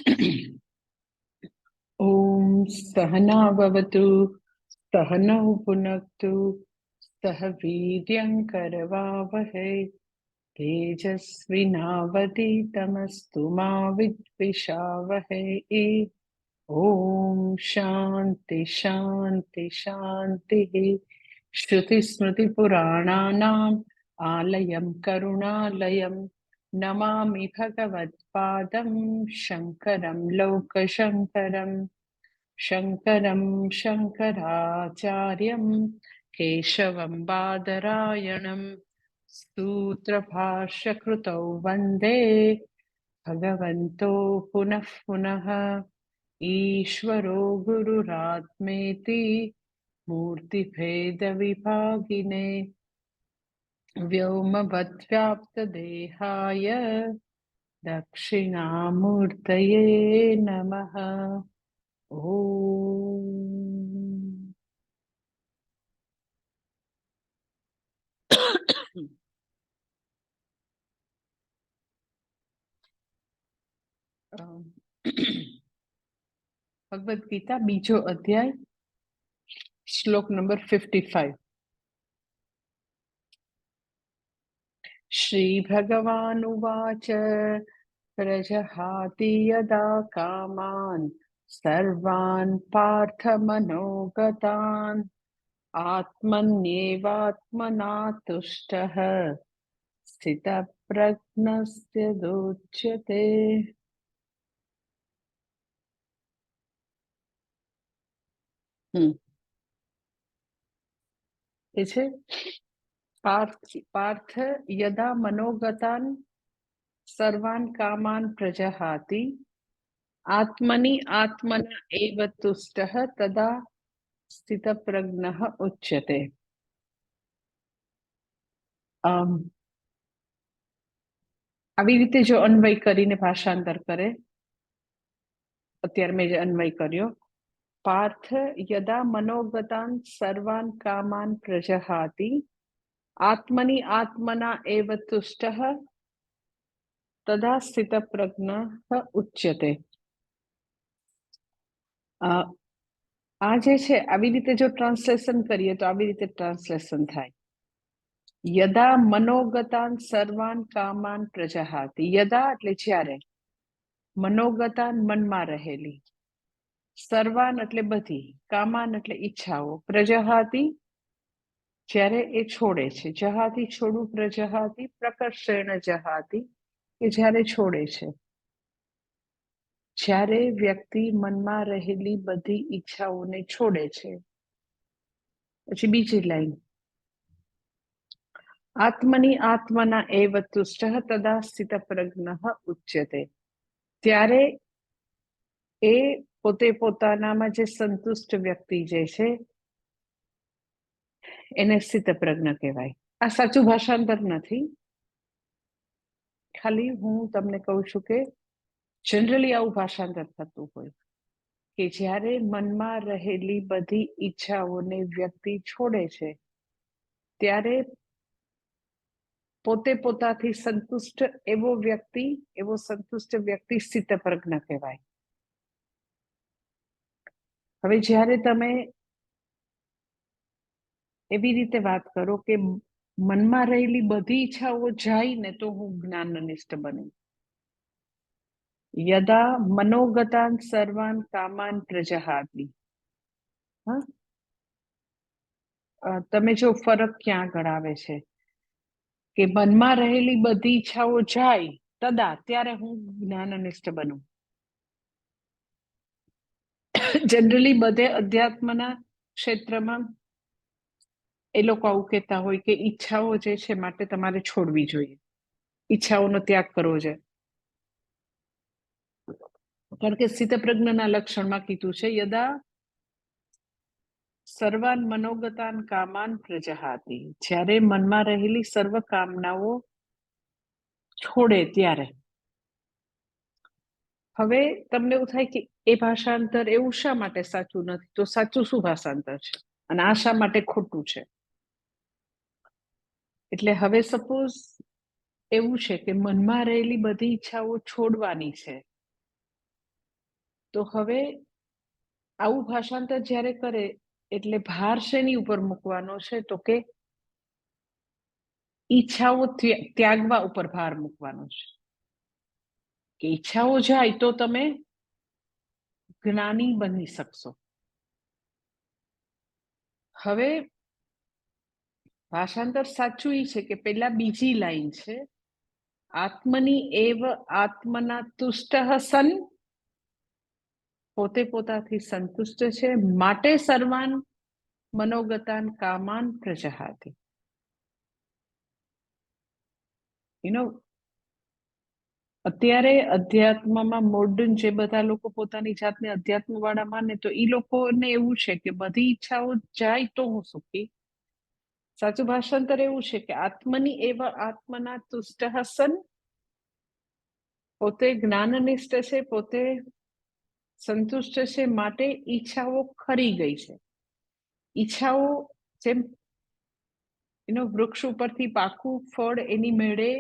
ॐ सहना भवतु सहनौ पुनक्तु सह वीर्यं करवावहै तेजस्विनावधीतमस्तु मा विद्विषावहै। ॐ शान्ति शान्ति शान्तिः। श्रुतिस्मृतिपुराणानाम् आलयं करुणालयं नमामि भगवत्पादं शङ्करं लोकशङ्करम्। शङ्करं शङ्कराचार्यं केशवं बादरायणं सूत्रभाष्यकृतौ वन्दे भगवन्तो पुनः पुनः। ईश्वरो गुरुरात्मेति मूर्तिभेदविभागिने व्योमवद्व्याप्तदेहाय दक्षिणामूर्तये नमः। ભગવદ્ ગીતા બીજો અધ્યાય શ્લોક નંબર 55। श्रीभगवानुवाच प्रजहाति यदा कामान् सर्वान् पार्थमनोगतान् आत्मन्येवात्मना तुष्टः स्थितप्रज्ञस्य दोच्यते। पार्थ यदा मनोगतान् सर्वान् कामान् प्रजहाति आत्मनि आत्मना एव तुष्टः तदा स्थितप्रज्ञः उच्यते। આવી રીતે જો અન્વય કરીને ભાષાંતર કરે, અત્યારે મેં જે અન્વય કર્યો, પાર્થ યદા મનોગતાન સર્વાન કામાન પ્રજહાતિ આત્મની આત્મના એવ તુષ્ટઃ તદા સ્થિતપ્રજ્ઞઃ ઉચ્યતે। આ જે છે આવી રીતે જો ટ્રાન્સલેશન કરીએ તો આવી રીતે ટ્રાન્સલેશન થાય, યદા મનોગતાન સર્વાન કામાન પ્રજહાતિ। યદા એટલે જ્યારે, મનોગતાન મનમાં રહેલી, સર્વાન એટલે બધી, કામાન એટલે ઈચ્છાઓ, પ્રજહાતિ જ્યારે એ છોડે છે, જહાતિ છોડવું, પ્રજહાતિ પ્રકર્ષેણ જહાતિ કે જ્યારે છોડે છે। જ્યારે વ્યક્તિ મનમાં રહેલી બધી ઈચ્છાઓને છોડે છે। પછી બીજી લાઈન, આત્મની આત્મના એવ તુષ્ટઃ તદા સ્થિતપ્રજ્ઞઃ ઉચ્યતે। ત્યારે એ પોતે પોતાનામાં જે સંતુષ્ટ વ્યક્તિ જે છે એને સ્થિતપ્રજ્ઞ કહેવાય। આ સાચું ભાષાંતર નથી, ખાલી હું તમને કહું છું કે જનરલી આવું ભાષાંતર થતું હોય કે જ્યારે મનમાં રહેલી બધી ઈચ્છાઓને વ્યક્તિ છોડે છે ત્યારે પોતે પોતાથી સંતુષ્ટ એવો સંતુષ્ટ વ્યક્તિ સ્થિતપ્રજ્ઞ કહેવાય। હવે જ્યારે તમે એવી રીતે વાત કરો કે મનમાં રહેલી બધી ઈચ્છાઓ જાય ને તો હું જ્ઞાનનિષ્ઠ બનું। યદા મનોગતાન સર્વાન કામાન પ્રજહાતિ, તમે જો ફરક ક્યાં આગળ આવે છે કે મનમાં રહેલી બધી ઈચ્છાઓ જાય તદા, ત્યારે હું જ્ઞાનનિષ્ઠ બનું। જનરલી બધે અધ્યાત્મના ક્ષેત્રમાં એ લોકો આવું કહેતા હોય કે ઈચ્છાઓ જે છે માટે તમારે છોડવી જોઈએ, ઈચ્છાઓનો ત્યાગ કરવો જોઈએ, કારણ કે સ્થિતપ્રજ્ઞના લક્ષણમાં કીધું છે યદા સર્વાન મનોગતાન કામાન પ્રજહાતિ, જ્યારે મનમાં રહેલી સર્વ કામનાઓ છોડે ત્યારે। હવે તમને એવું થાય કે એ ભાષાંતર એવું શા માટે સાચું નથી, તો સાચું શું ભાષાંતર છે અને આ શા માટે ખોટું છે? એટલે હવે સપોઝ એવું છે કે મનમાં રહેલી બધી ઈચ્છાઓ છોડવાની છે તો હવે આવું ભાષાંતર જ્યારે કરે એટલે ભાર શેની ઉપર મૂકવાનો છે? તો કે ઈચ્છાઓ ત્યાગવા ઉપર ભાર મૂકવાનો છે કે ઈચ્છાઓ જાય તો તમે જ્ઞાની બની શકશો. હવે ભાષાંતર સાચું એ છે કે પેલા બીજી લાઈન છે, આત્મની એવ આત્મના તુષ્ટ સન, પોતે પોતાથી સંતુષ્ટ છે, માટે સર્વાન મનોગતાન કામાન પ્રજહાતિ. અત્યારે અધ્યાત્મમાં મોડર્ન જે બધા લોકો પોતાની જાતને અધ્યાત્મ વાળા માને, તો એ લોકોને એવું છે કે બધી ઈચ્છાઓ જાય તો હું સુખી. સાચું ભાષાંતર એવું છે કે આત્મની એવ આત્મના તુષ્ટ સન, પોતે જ્ઞાનનિષ્ઠ છે, પોતે સંતુષ્ટ છે, માટે ઈચ્છાઓ ખરી ગઈ છે. ઈચ્છાઓ જેમ વૃક્ષ ઉપરથી પાકું ફળ એની મેળે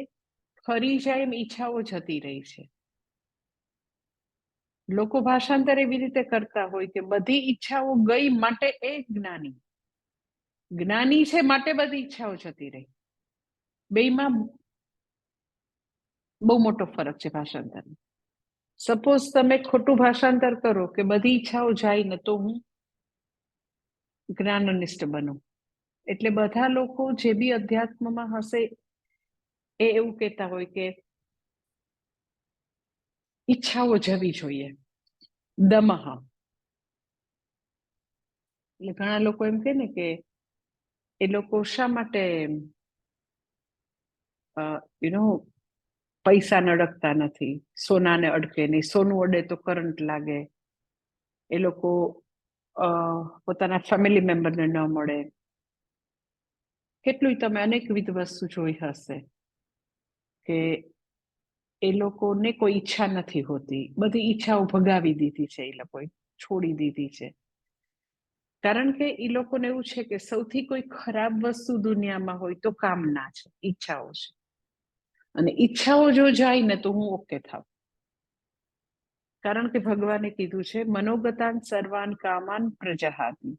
ખરી જાય એમ ઈચ્છાઓ જતી રહી છે. લોકો ભાષાંતર એવી રીતે કરતા હોય કે બધી ઈચ્છાઓ ગઈ માટે એ જ્ઞાની, જ્ઞાની છે માટે બધી ઈચ્છાઓ જતી રહી. બેયમાં બહુ મોટો ફરક છે ભાષાંતર. સપોઝ તમે ખોટું ભાષાંતર કરો કે બધી ઈચ્છાઓ જાય ને તો હું જ્ઞાનનિષ્ઠ બનું, એટલે બધા લોકો જે બી અધ્યાત્મમાં હશે એ એવું કહેતા હોય કે ઈચ્છાઓ જવી જોઈએ, દમઃ. એટલે ઘણા લોકો એમ કે ને કે એ લોકો શા માટે પૈસાને અડકતા નથી, સોનાને અડકે નહીં, સોનું અડે તો કરંટ લાગે, એ લોકો પોતાના ફેમિલી મેમ્બરને ન મળે. કેટલું તમે અનેકવિધ વસ્તુ જોઈ હશે કે એ લોકોને કોઈ ઈચ્છા નથી હોતી, બધી ઈચ્છાઓ ભગાવી દીધી છે, એ લોકોએ છોડી દીધી છે. કારણ કે એ લોકોને એવું છે કે સૌથી કોઈ ખરાબ વસ્તુ દુનિયામાં હોય તો કામના છે, ઈચ્છાઓ છે. અને ઈચ્છાઓ જો જાય ને તો હું ઓકે થાવ. કારણ કે ભગવાને કીધું છે મનોગતાન સર્વાન કામાન પ્રજહાતિ.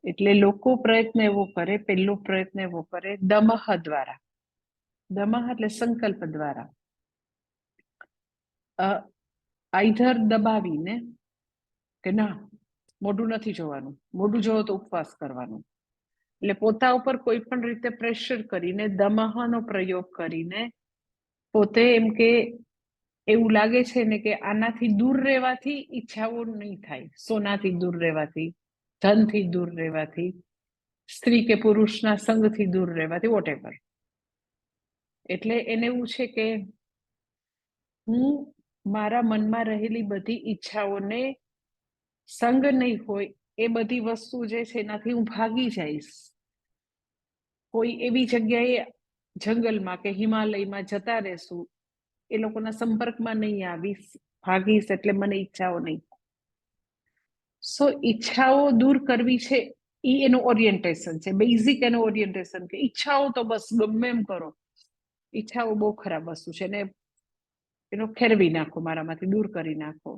એટલે લોકો પ્રયત્ન એવો કરે, પહેલો પ્રયત્ન એવો કરે દમઃ દ્વારા. દમઃ એટલે સંકલ્પ દ્વારા, આઈધર દબાવીને કે ના મોઢું નથી જોવાનું, મોઢું જોવો તો ઉપવાસ કરવાનું, એટલે પોતા ઉપર કોઈ પણ રીતે પ્રેશર કરીને દમઃનો પ્રયોગ કરીને પોતે એમ કે એવું લાગે છે ને કે આનાથી દૂર રહેવાથી ઈચ્છાઓ નહીં થાય, સોનાથી દૂર રહેવાથી, ધનથી દૂર રહેવાથી, સ્ત્રી કે પુરુષના સંગથી દૂર રહેવાથી, વોટેવર. એટલે એને એવું છે કે હું મારા મનમાં રહેલી બધી ઈચ્છાઓને સંગ નહીં હોય એ બધી વસ્તુ જે છે એનાથી હું ભાગી જઈશ. કોઈ એવી જગ્યાએ જંગલમાં કે હિમાલયમાં જતા રહેશું, એ લોકોના સંપર્કમાં નહીં આવીશ, ભાગીશ, એટલે મને ઈચ્છાઓ નહીં. સો ઈચ્છાઓ દૂર કરવી છે એ એનું ઓરિએન્ટેશન છે, બેઝિક એનું ઓરિએન્ટેશન કે ઈચ્છાઓ તો બસ ગમે એમ કરો. ઈચ્છાઓ બહુ ખરાબ વસ્તુ છે ને એનો ખેરવી નાખો, મારામાંથી દૂર કરી નાખો.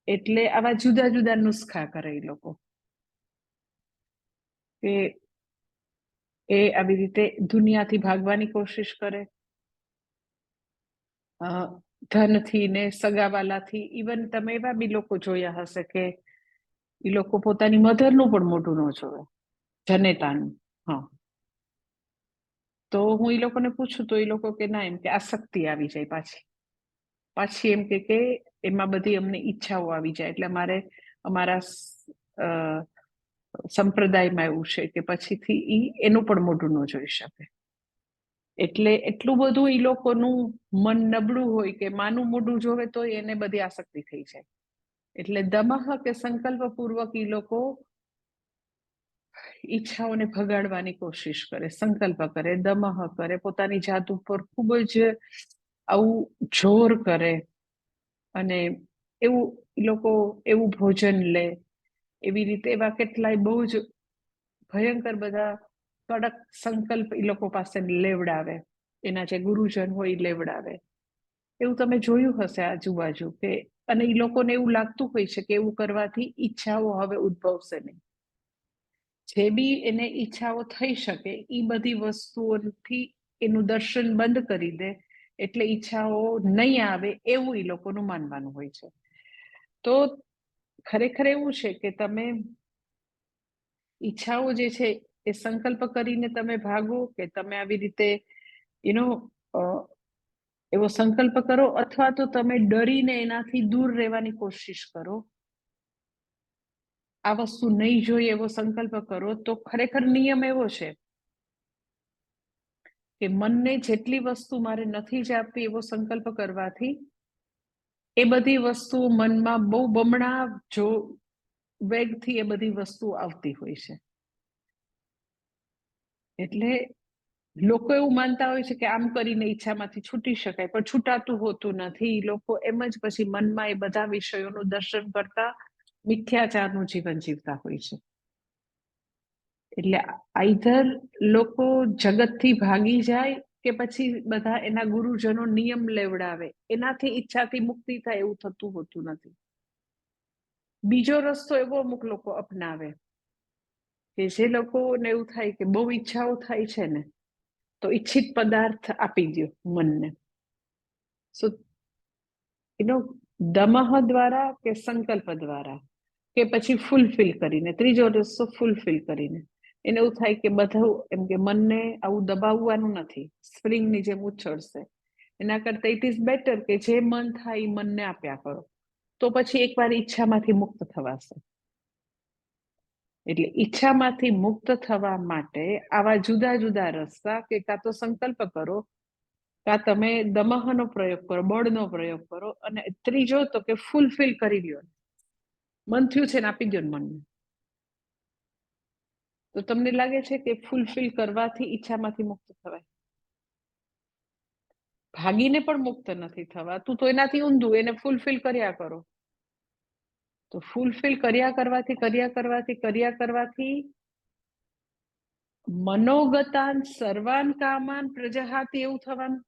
એટલે આવા જુદા જુદા નુસ્ખા કરે એ લોકો કે એ આવી રીતે દુનિયાથી ભાગવાની કોશિશ કરે, ધનથી ને સગાવાલાથી. ઇવન તમે એવા બી લોકો જોયા હશે કે એ લોકો પોતાની મધરનું પણ મોઢું ન જોવે, જનેતાનું. હા, તો હું એ લોકોને પૂછું તો એ લોકો કે ના, એમ કે આસક્તિ આવી જાય પાછી એમ કે એમાં બધી અમને ઈચ્છાઓ આવી જાય, એટલે અમારા સંપ્રદાયમાં એવું છે કે પછીથી એનું પણ મોઢું ન જોઈ શકે. એટલે એટલું બધું એ લોકોનું મન નબળું હોય કે માનું મોઢું જોવે તો એને બધી આસક્તિ થઈ જાય. એટલે દમઃ કે સંકલ્પ પૂર્વક એ લોકો ઈચ્છાઓને ભગાડવાની કોશિશ કરે, સંકલ્પ કરે, દમઃ કરે, પોતાની જાત ઉપર ખૂબ જ આવું જોર કરે, અને એવું લોકો એવું ભોજન લે, એવી રીતે એવા કેટલાય બહુ જ ભયંકર બધા કડક સંકલ્પ એ લોકો પાસે લેવડાવે, એના જે ગુરુજન હોય એ લેવડાવે. એવું તમે જોયું હશે આજુબાજુ કે અને એ લોકોને એવું લાગતું હોય છે કે એવું કરવાથી ઈચ્છાઓ હવે ઉદ્ભવશે નહીં. જે બી એને ઈચ્છાઓ થઈ શકે એ બધી વસ્તુઓથી એનું દર્શન બંધ કરી દે એટલે ઈચ્છાઓ નહીં આવે એવું એ લોકોનું માનવાનું હોય છે. તો ખરેખર એવું છે કે તમે ઈચ્છાઓ જે છે એ સંકલ્પ કરીને તમે ભાગો કે તમે આવી રીતે એનો એવો સંકલ્પ કરો અથવા તો તમે ડરીને એનાથી દૂર રહેવાની કોશિશ કરો, આ વસ્તુ નહીં જોઈએ એવો સંકલ્પ કરો, તો ખરેખર નિયમ એવો છે કે મનને જેટલી વસ્તુ મારે નથી જ આપવી એવો સંકલ્પ કરવાથી એ બધી વસ્તુ મનમાં બહુ બમણા જો વેગથી એ બધી વસ્તુ આવતી હોય છે. એટલે લોકો એવું માનતા હોય છે કે આમ કરીને ઈચ્છામાંથી છૂટી શકાય, પણ છૂટાતું હોતું નથી. લોકો એમ જ પછી મનમાં એ બધા વિષયોનું દર્શન કરતા મિથ્યાચારનું જીવન જીવતા હોય છે. એટલે આઈધર લોકો જગતથી ભાગી જાય કે પછી બધા એના ગુરુજનો નિયમ લેવડાવે, એનાથી ઈચ્છાથી મુક્તિ થાય એવું થતું હોતું નથી. બીજો રસ્તો એવો અમુક લોકો અપનાવે કે જે લોકોને એવું થાય કે બહુ ઈચ્છાઓ થાય છે ને, તો ઈચ્છિત પદાર્થ આપી દો મનને. સો એનો દમહ દ્વારા કે સંકલ્પ દ્વારા કે પછી ફૂલફિલ કરીને, ત્રીજો રસ્તો ફૂલફિલ કરીને. એને એવું થાય કે બધું એમ કે મનને આવું દબાવવાનું નથી, સ્પ્રિંગની જેમ ઉછળશે. એના કરતા ઇટ ઇઝ બેટર કે જે મન થાય એ મનને આપ્યા કરો, તો પછી એકવાર ઈચ્છામાંથી મુક્ત થવાશે. એટલે ઈચ્છામાંથી મુક્ત થવા માટે આવા જુદા જુદા રસ્તા કે કાં તો સંકલ્પ કરો, કાં તમે દમહનો પ્રયોગ કરો, બળનો પ્રયોગ કરો, અને ત્રીજો તો કે ફૂલફિલ કરી લ્યો. મન થયું છે ને આપી દો મનને. તો તમને લાગે છે કે ફૂલફિલ કરવાથી ઈચ્છામાંથી મુક્ત થવાય? ભાગીને પણ મુક્ત નથી થવાતું, તો એનાથી ઊંધું એને ફૂલફિલ કર્યા કરો. તો ફૂલફિલ કર્યા કરવાથી મનોગતાન સર્વાન કામાન પ્રજહાતિ એવું થવાનું.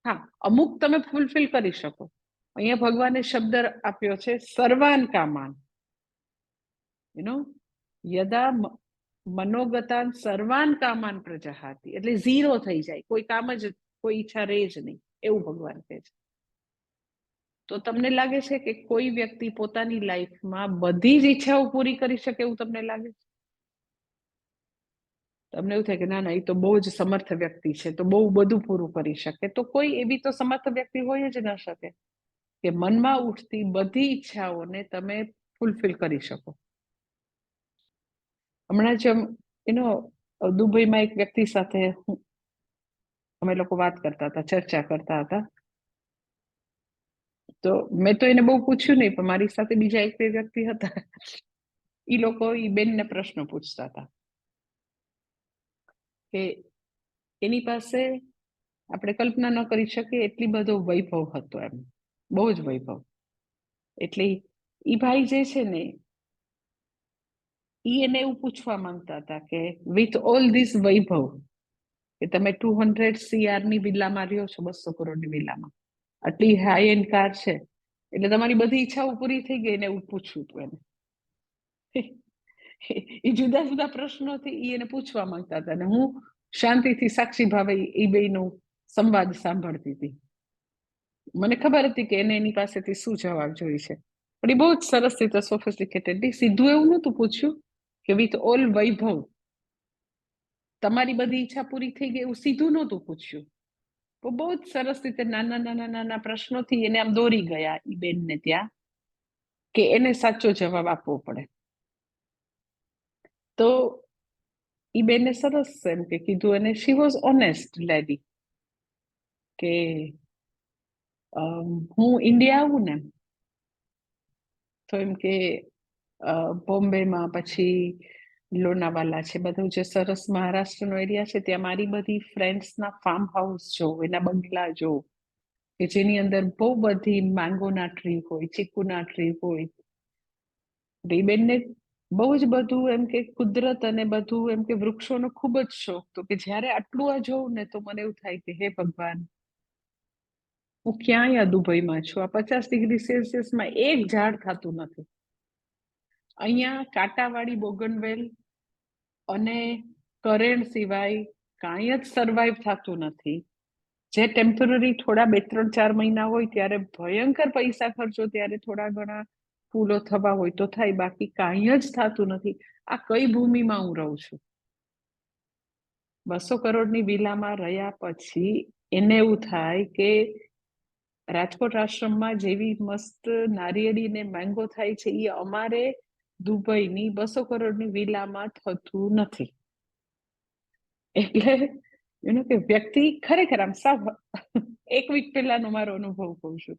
હા, અમુક તમે ફૂલફિલ કરી શકો. અહીંયા ભગવાને શબ્દ આપ્યો છે સર્વાન કામાન. યદા મનોગતાન સર્વાન કામાન પ્રજહાતિ, એટલે ઝીરો થઈ જાય, કોઈ કામ જ, કોઈ ઈચ્છા રહે જ નહીં, એવું ભગવાન કહે છે. તો તમને લાગે છે કે કોઈ વ્યક્તિ પોતાની લાઈફમાં બધી જ ઈચ્છાઓ પૂરી કરી શકે એવું તમને લાગે છે? તમને એવું થાય કે ના ના, એ તો બહુ જ સમર્થ વ્યક્તિ છે, તો બહુ બધું પૂરું કરી શકે. તો કોઈ એવી તો સમર્થ વ્યક્તિ હોય જ ન શકે કે મનમાં ઉઠતી બધી ઈચ્છાઓને તમે ફૂલફિલ કરી શકો. હમણાં જ દુબઈમાં એક વ્યક્તિ સાથે અમે લોકો વાત કરતા હતા, ચર્ચા કરતા હતા. તો મેં તો એને બહુ પૂછ્યું નહીં, પણ મારી સાથે બીજા એક બે વ્યક્તિ હતા. એ લોકો એ બેનને પ્રશ્ન પૂછતા હતા કે એની પાસે આપણે કલ્પના ન કરી શકીએ એટલી બધો વૈભવ હતો, એમ બહુ જ વૈભવ. એટલે એ ભાઈ જે છે ને, એને એવું પૂછવા માંગતા હતા કે વિથ ઓલ ધીસ વૈભવ, કે તમે 200 CR ની વિલામાં રહ્યો છો, 200 કરોડની વિલામાં, આટલી હાઈ એન્ડ કાર છે, એટલે તમારી બધી ઈચ્છાઓ પૂરી થઈ ગઈ ને એવું પૂછવું હતું એને. એ જુદા જુદા પ્રશ્નોથી એને પૂછવા માંગતા હતા, અને હું શાંતિથી સાક્ષી ભાવે એ બેનો સંવાદ સાંભળતી હતી. મને ખબર હતી કે એને એની પાસેથી શું જવાબ જોઈ છે, પણ એ બહુ જ સરસ રીતે સોફિસ્ટિકેટેડલી સીધું એવું નહોતું પૂછ્યું કે વિથ ઓલ વૈભવ તમારી બધી ઈચ્છા પૂરી થઈ ગઈ, એવું સીધું નહોતું પૂછ્યું. તો બહુ જ સરસ રીતે નાના નાના નાના પ્રશ્નોથી એને આમ દોરી ગયા એ બેનને ત્યાં, કે એને સાચો જવાબ આપવો પડે. તો એ બેને સરસ એમ કે કીધું, અને શી વોઝ ઓનેસ્ટ લેડી, કે હું ઇન્ડિયા આવું ને તો એમ કે બોમ્બેમાં પછી લોનાવાલા છે, બધું જે સરસ મહારાષ્ટ્રનો એરિયા છે, ત્યાં મારી બધી ફ્રેન્ડ્સના ફાર્મ હાઉસ જોઉં, એના બંગલા જોઉં, કે જેની અંદર બહુ બધી મેંગોના ટ્રી હોય, ચીકુના ટ્રી હોય. બેનને બહુ જ બધું એમ કે કુદરત અને બધું એમ કે વૃક્ષોનો ખૂબ જ શોખ. તો કે જ્યારે આટલું આ જોઉં ને તો મને એવું થાય કે હે ભગવાન, હું ક્યાંય દુબઈમાં છું, આ 50 ડિગ્રી સેલ્સિયસમાં એક ઝાડ થતું નથી. અહીંયા કાંટાવાળી બોગનવેલ અને કરેણ સિવાય કાંઈ જ સર્વાઈવ થતું નથી. જે ટેમ્પરરી થોડા 2-3-4 મહિના હોય ત્યારે ભયંકર પૈસા ખર્ચો, ત્યારે થોડા ઘણા ફૂલો થવા હોય તો થાય, બાકી કાંઈ જ થતું નથી. આ કઈ ભૂમિમાં હું રહું છું? 200 કરોડની વિલામાં રહ્યા પછી એને એવું થાય કે રાજકોટ આશ્રમમાં જેવી મસ્ત નારિયેળી ને મેંગો થાય છે એ અમારે દુબઈની 200 કરોડની વિલામાં થતું નથી. એટલે એનું કે વ્યક્તિ ખરેખર આમ સાવ 1 વીક પહેલાનો મારો અનુભવ કહું છું,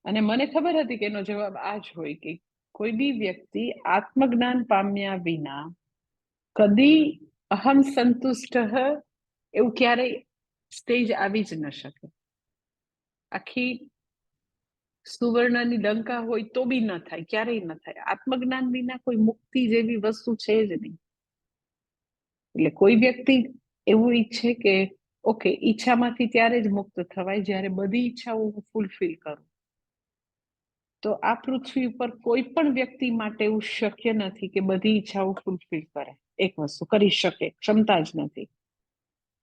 અને મને ખબર હતી કે એનો જવાબ આ જ હોય કે કોઈ બી વ્યક્તિ આત્મજ્ઞાન પામ્યા વિના કદી અહમ સંતુષ્ટ એવું ક્યારેય સ્ટેજ આવી જ ન શકે. આખી સુવર્ણની ડંકા હોય તો બી ન થાય, ક્યારેય ન થાય. આત્મજ્ઞાન વિના કોઈ મુક્તિ જેવી વસ્તુ છે જ નહીં. એટલે કોઈ વ્યક્તિ એવું ઈચ્છે કે ઓકે, ઈચ્છામાંથી ત્યારે જ મુક્ત થવાય જ્યારે બધી ઈચ્છાઓ હું ફૂલફિલ કરું. તો આ પૃથ્વી ઉપર કોઈ પણ વ્યક્તિ માટે એવું શક્ય નથી કે બધી ઈચ્છાઓ ફૂલફિલ કરે. એક વસ્તુ કરી શકે, ક્ષમતા જ નથી.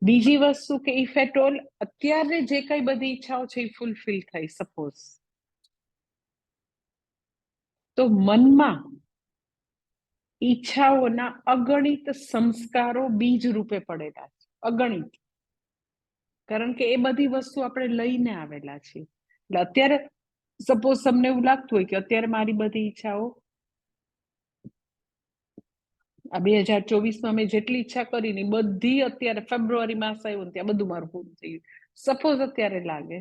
બીજી વસ્તુ કે ઇફ એટ ઓલ અત્યારે જે કઈ બધી ઈચ્છાઓ છે એ ફૂલફિલ થઈ સપોઝ, તો મનમાં ઈચ્છાઓના અગણિત સંસ્કારો બીજ રૂપે પડેલા છે, અગણિત. કારણ કે એ બધી વસ્તુ આપણે લઈને આવેલા છીએ. એટલે અત્યારે સપોઝ તમને એવું લાગતું હોય કે અત્યારે મારી બધી ઈચ્છાઓ, આ 2024માં મેં જેટલી ઈચ્છા કરી ને બધી અત્યારે ફેબ્રુઆરી માસ આવ્યો ને ત્યાં બધું મારું પૂરું થઈ ગયું, સપોઝ અત્યારે લાગે.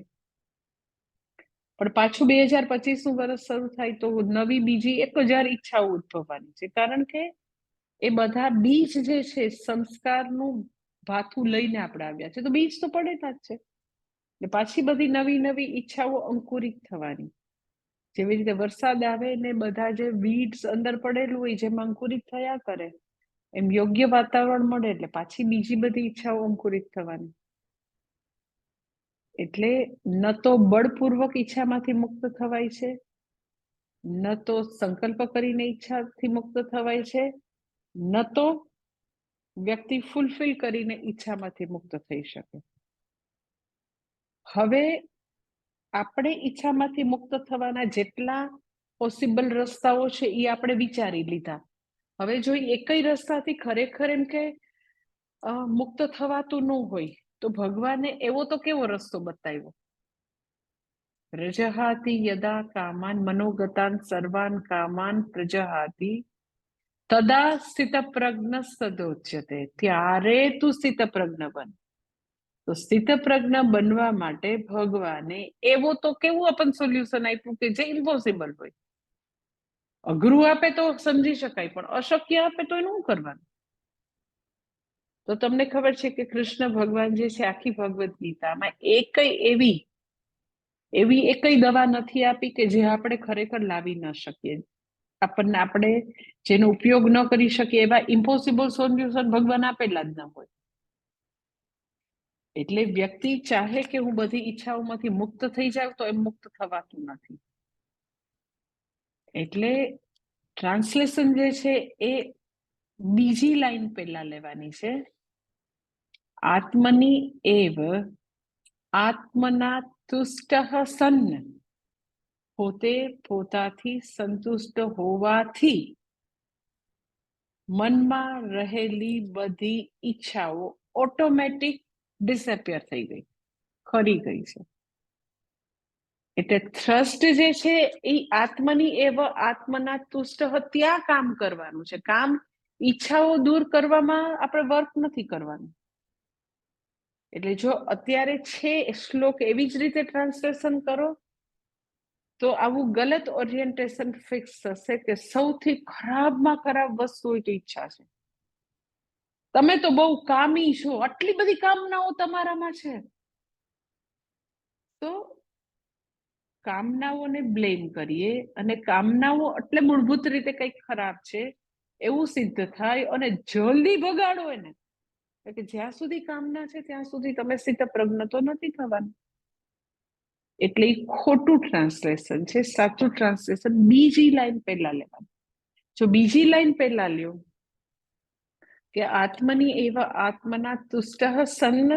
પણ પાછું 2025નું વર્ષ શરૂ થાય તો નવી બીજી 1000 ઈચ્છાઓ ઉદ્ભવવાની છે. કારણ કે એ બધા બીજ જે છે સંસ્કારનું ભાથું લઈને આપણે આવ્યા છે, તો બીજ તો પડેલા જ છે. એટલે પાછી બધી નવી નવી ઈચ્છાઓ અંકુરિત થવાની. જેવી રીતે વરસાદ આવે ને બધા જે વીડ્સ અંદર પડેલું હોય જેમાં અંકુરિત થયા કરે, એમ યોગ્ય વાતાવરણ મળે એટલે પાછી બીજી બધી ઈચ્છાઓ અંકુરિત થવાની. એટલે ન તો બળપૂર્વક ઈચ્છામાંથી મુક્ત થવાય છે, ન તો સંકલ્પ કરીને ઈચ્છાથી મુક્ત થવાય છે, ન તો વ્યક્તિ ફૂલફિલ કરીને ઈચ્છામાંથી મુક્ત થઈ શકે. હવે આપણે ઈચ્છામાંથી મુક્ત થવાના જેટલા પોસિબલ રસ્તાઓ છે એ આપણે વિચારી લીધા. હવે જો એકઈ રસ્તાથી ખરેખર એમ કે મુક્ત થવાતું ન હોય તો ભગવાને એવો તો કેવો રસ્તો બતાવ્યો? પ્રજહાતિ યદા કામાન મનોગતાન સર્વાન કામાન પ્રજહાતિ તદા સ્થિતપ્રજ્ઞ સદોચ્યતે. ત્યારે તું સ્થિતપ્રજ્ઞ બન. તો સ્થિતપ્રજ્ઞ બનવા માટે ભગવાને એવો તો કેવું આપણને સોલ્યુશન આપ્યું કે જે ઇમ્પોસિબલ હોય. અઘરું આપે તો સમજી શકાય, પણ અશક્ય આપે તો એનું શું કરવાનું? તો તમને ખબર છે કે કૃષ્ણ ભગવાન જે છે આખી ભગવદ્ ગીતામાં એવી એકઈ દવા નથી આપી કે જે આપણે ખરેખર લાવી ન શકીએ. આપણને આપણે જેનો ઉપયોગ ન કરી શકીએ એવા ઇમ્પોસિબલ સોલ્યુશન ભગવાન આપેલા જ ન હોય. એટલે વ્યક્તિ ચાહે કે હું બધી ઈચ્છાઓમાંથી મુક્ત થઈ જાઉં તો એમ મુક્ત થવાતું નથી. એટલે ટ્રાન્સલેશન જે છે એ બીજી લાઈન પહેલા લેવાની છે. આત્મની એવ આત્મના તુષ્ટ સન્ન. પોતે પોતાથી સંતુષ્ટ હોવાથી મનમાં રહેલી બધી ઈચ્છાઓ ઓટોમેટિક ડિસએપિયર થઈ ગઈ, ખરી ગઈ છે. એટલે થ્રસ્ટ જે છે એ આત્મની એવ આત્મના તુષ્ટ ત્યાં કામ કરવાનું છે. કામ ઈચ્છાઓ દૂર કરવામાં આપણે વર્ક નથી કરવાનું. એટલે જો અત્યારે છે શ્લોક એવી જ રીતે ટ્રાન્સલેશન કરો તો આવું ગલત ઓરિએન્ટેશન ફિક્સ થશે કે સૌથી ખરાબમાં ખરાબ વસ્તુ હોય તો ઈચ્છા છે. તમે તો બહુ કામી છો, આટલી બધી કામનાઓ તમારામાં છે. તો કામનાઓને બ્લેમ કરીએ અને કામનાઓ એટલે મૂળભૂત રીતે કંઈક ખરાબ છે એવું સિદ્ધ થાય અને જલ્દી ભગાડો એને. કે જ્યાં સુધી કામના છે ત્યાં સુધી તમે સ્થિતપ્રજ્ઞ તો નથી થવાનું. એટલે એ ખોટું ટ્રાન્સલેશન છે. સાચું ટ્રાન્સલેશન બીજી લાઈન પહેલા લેવાનું. જો બીજી લાઈન પહેલા લ્યો કે આત્મની એવ આત્મના તુષ્ટ સન્ન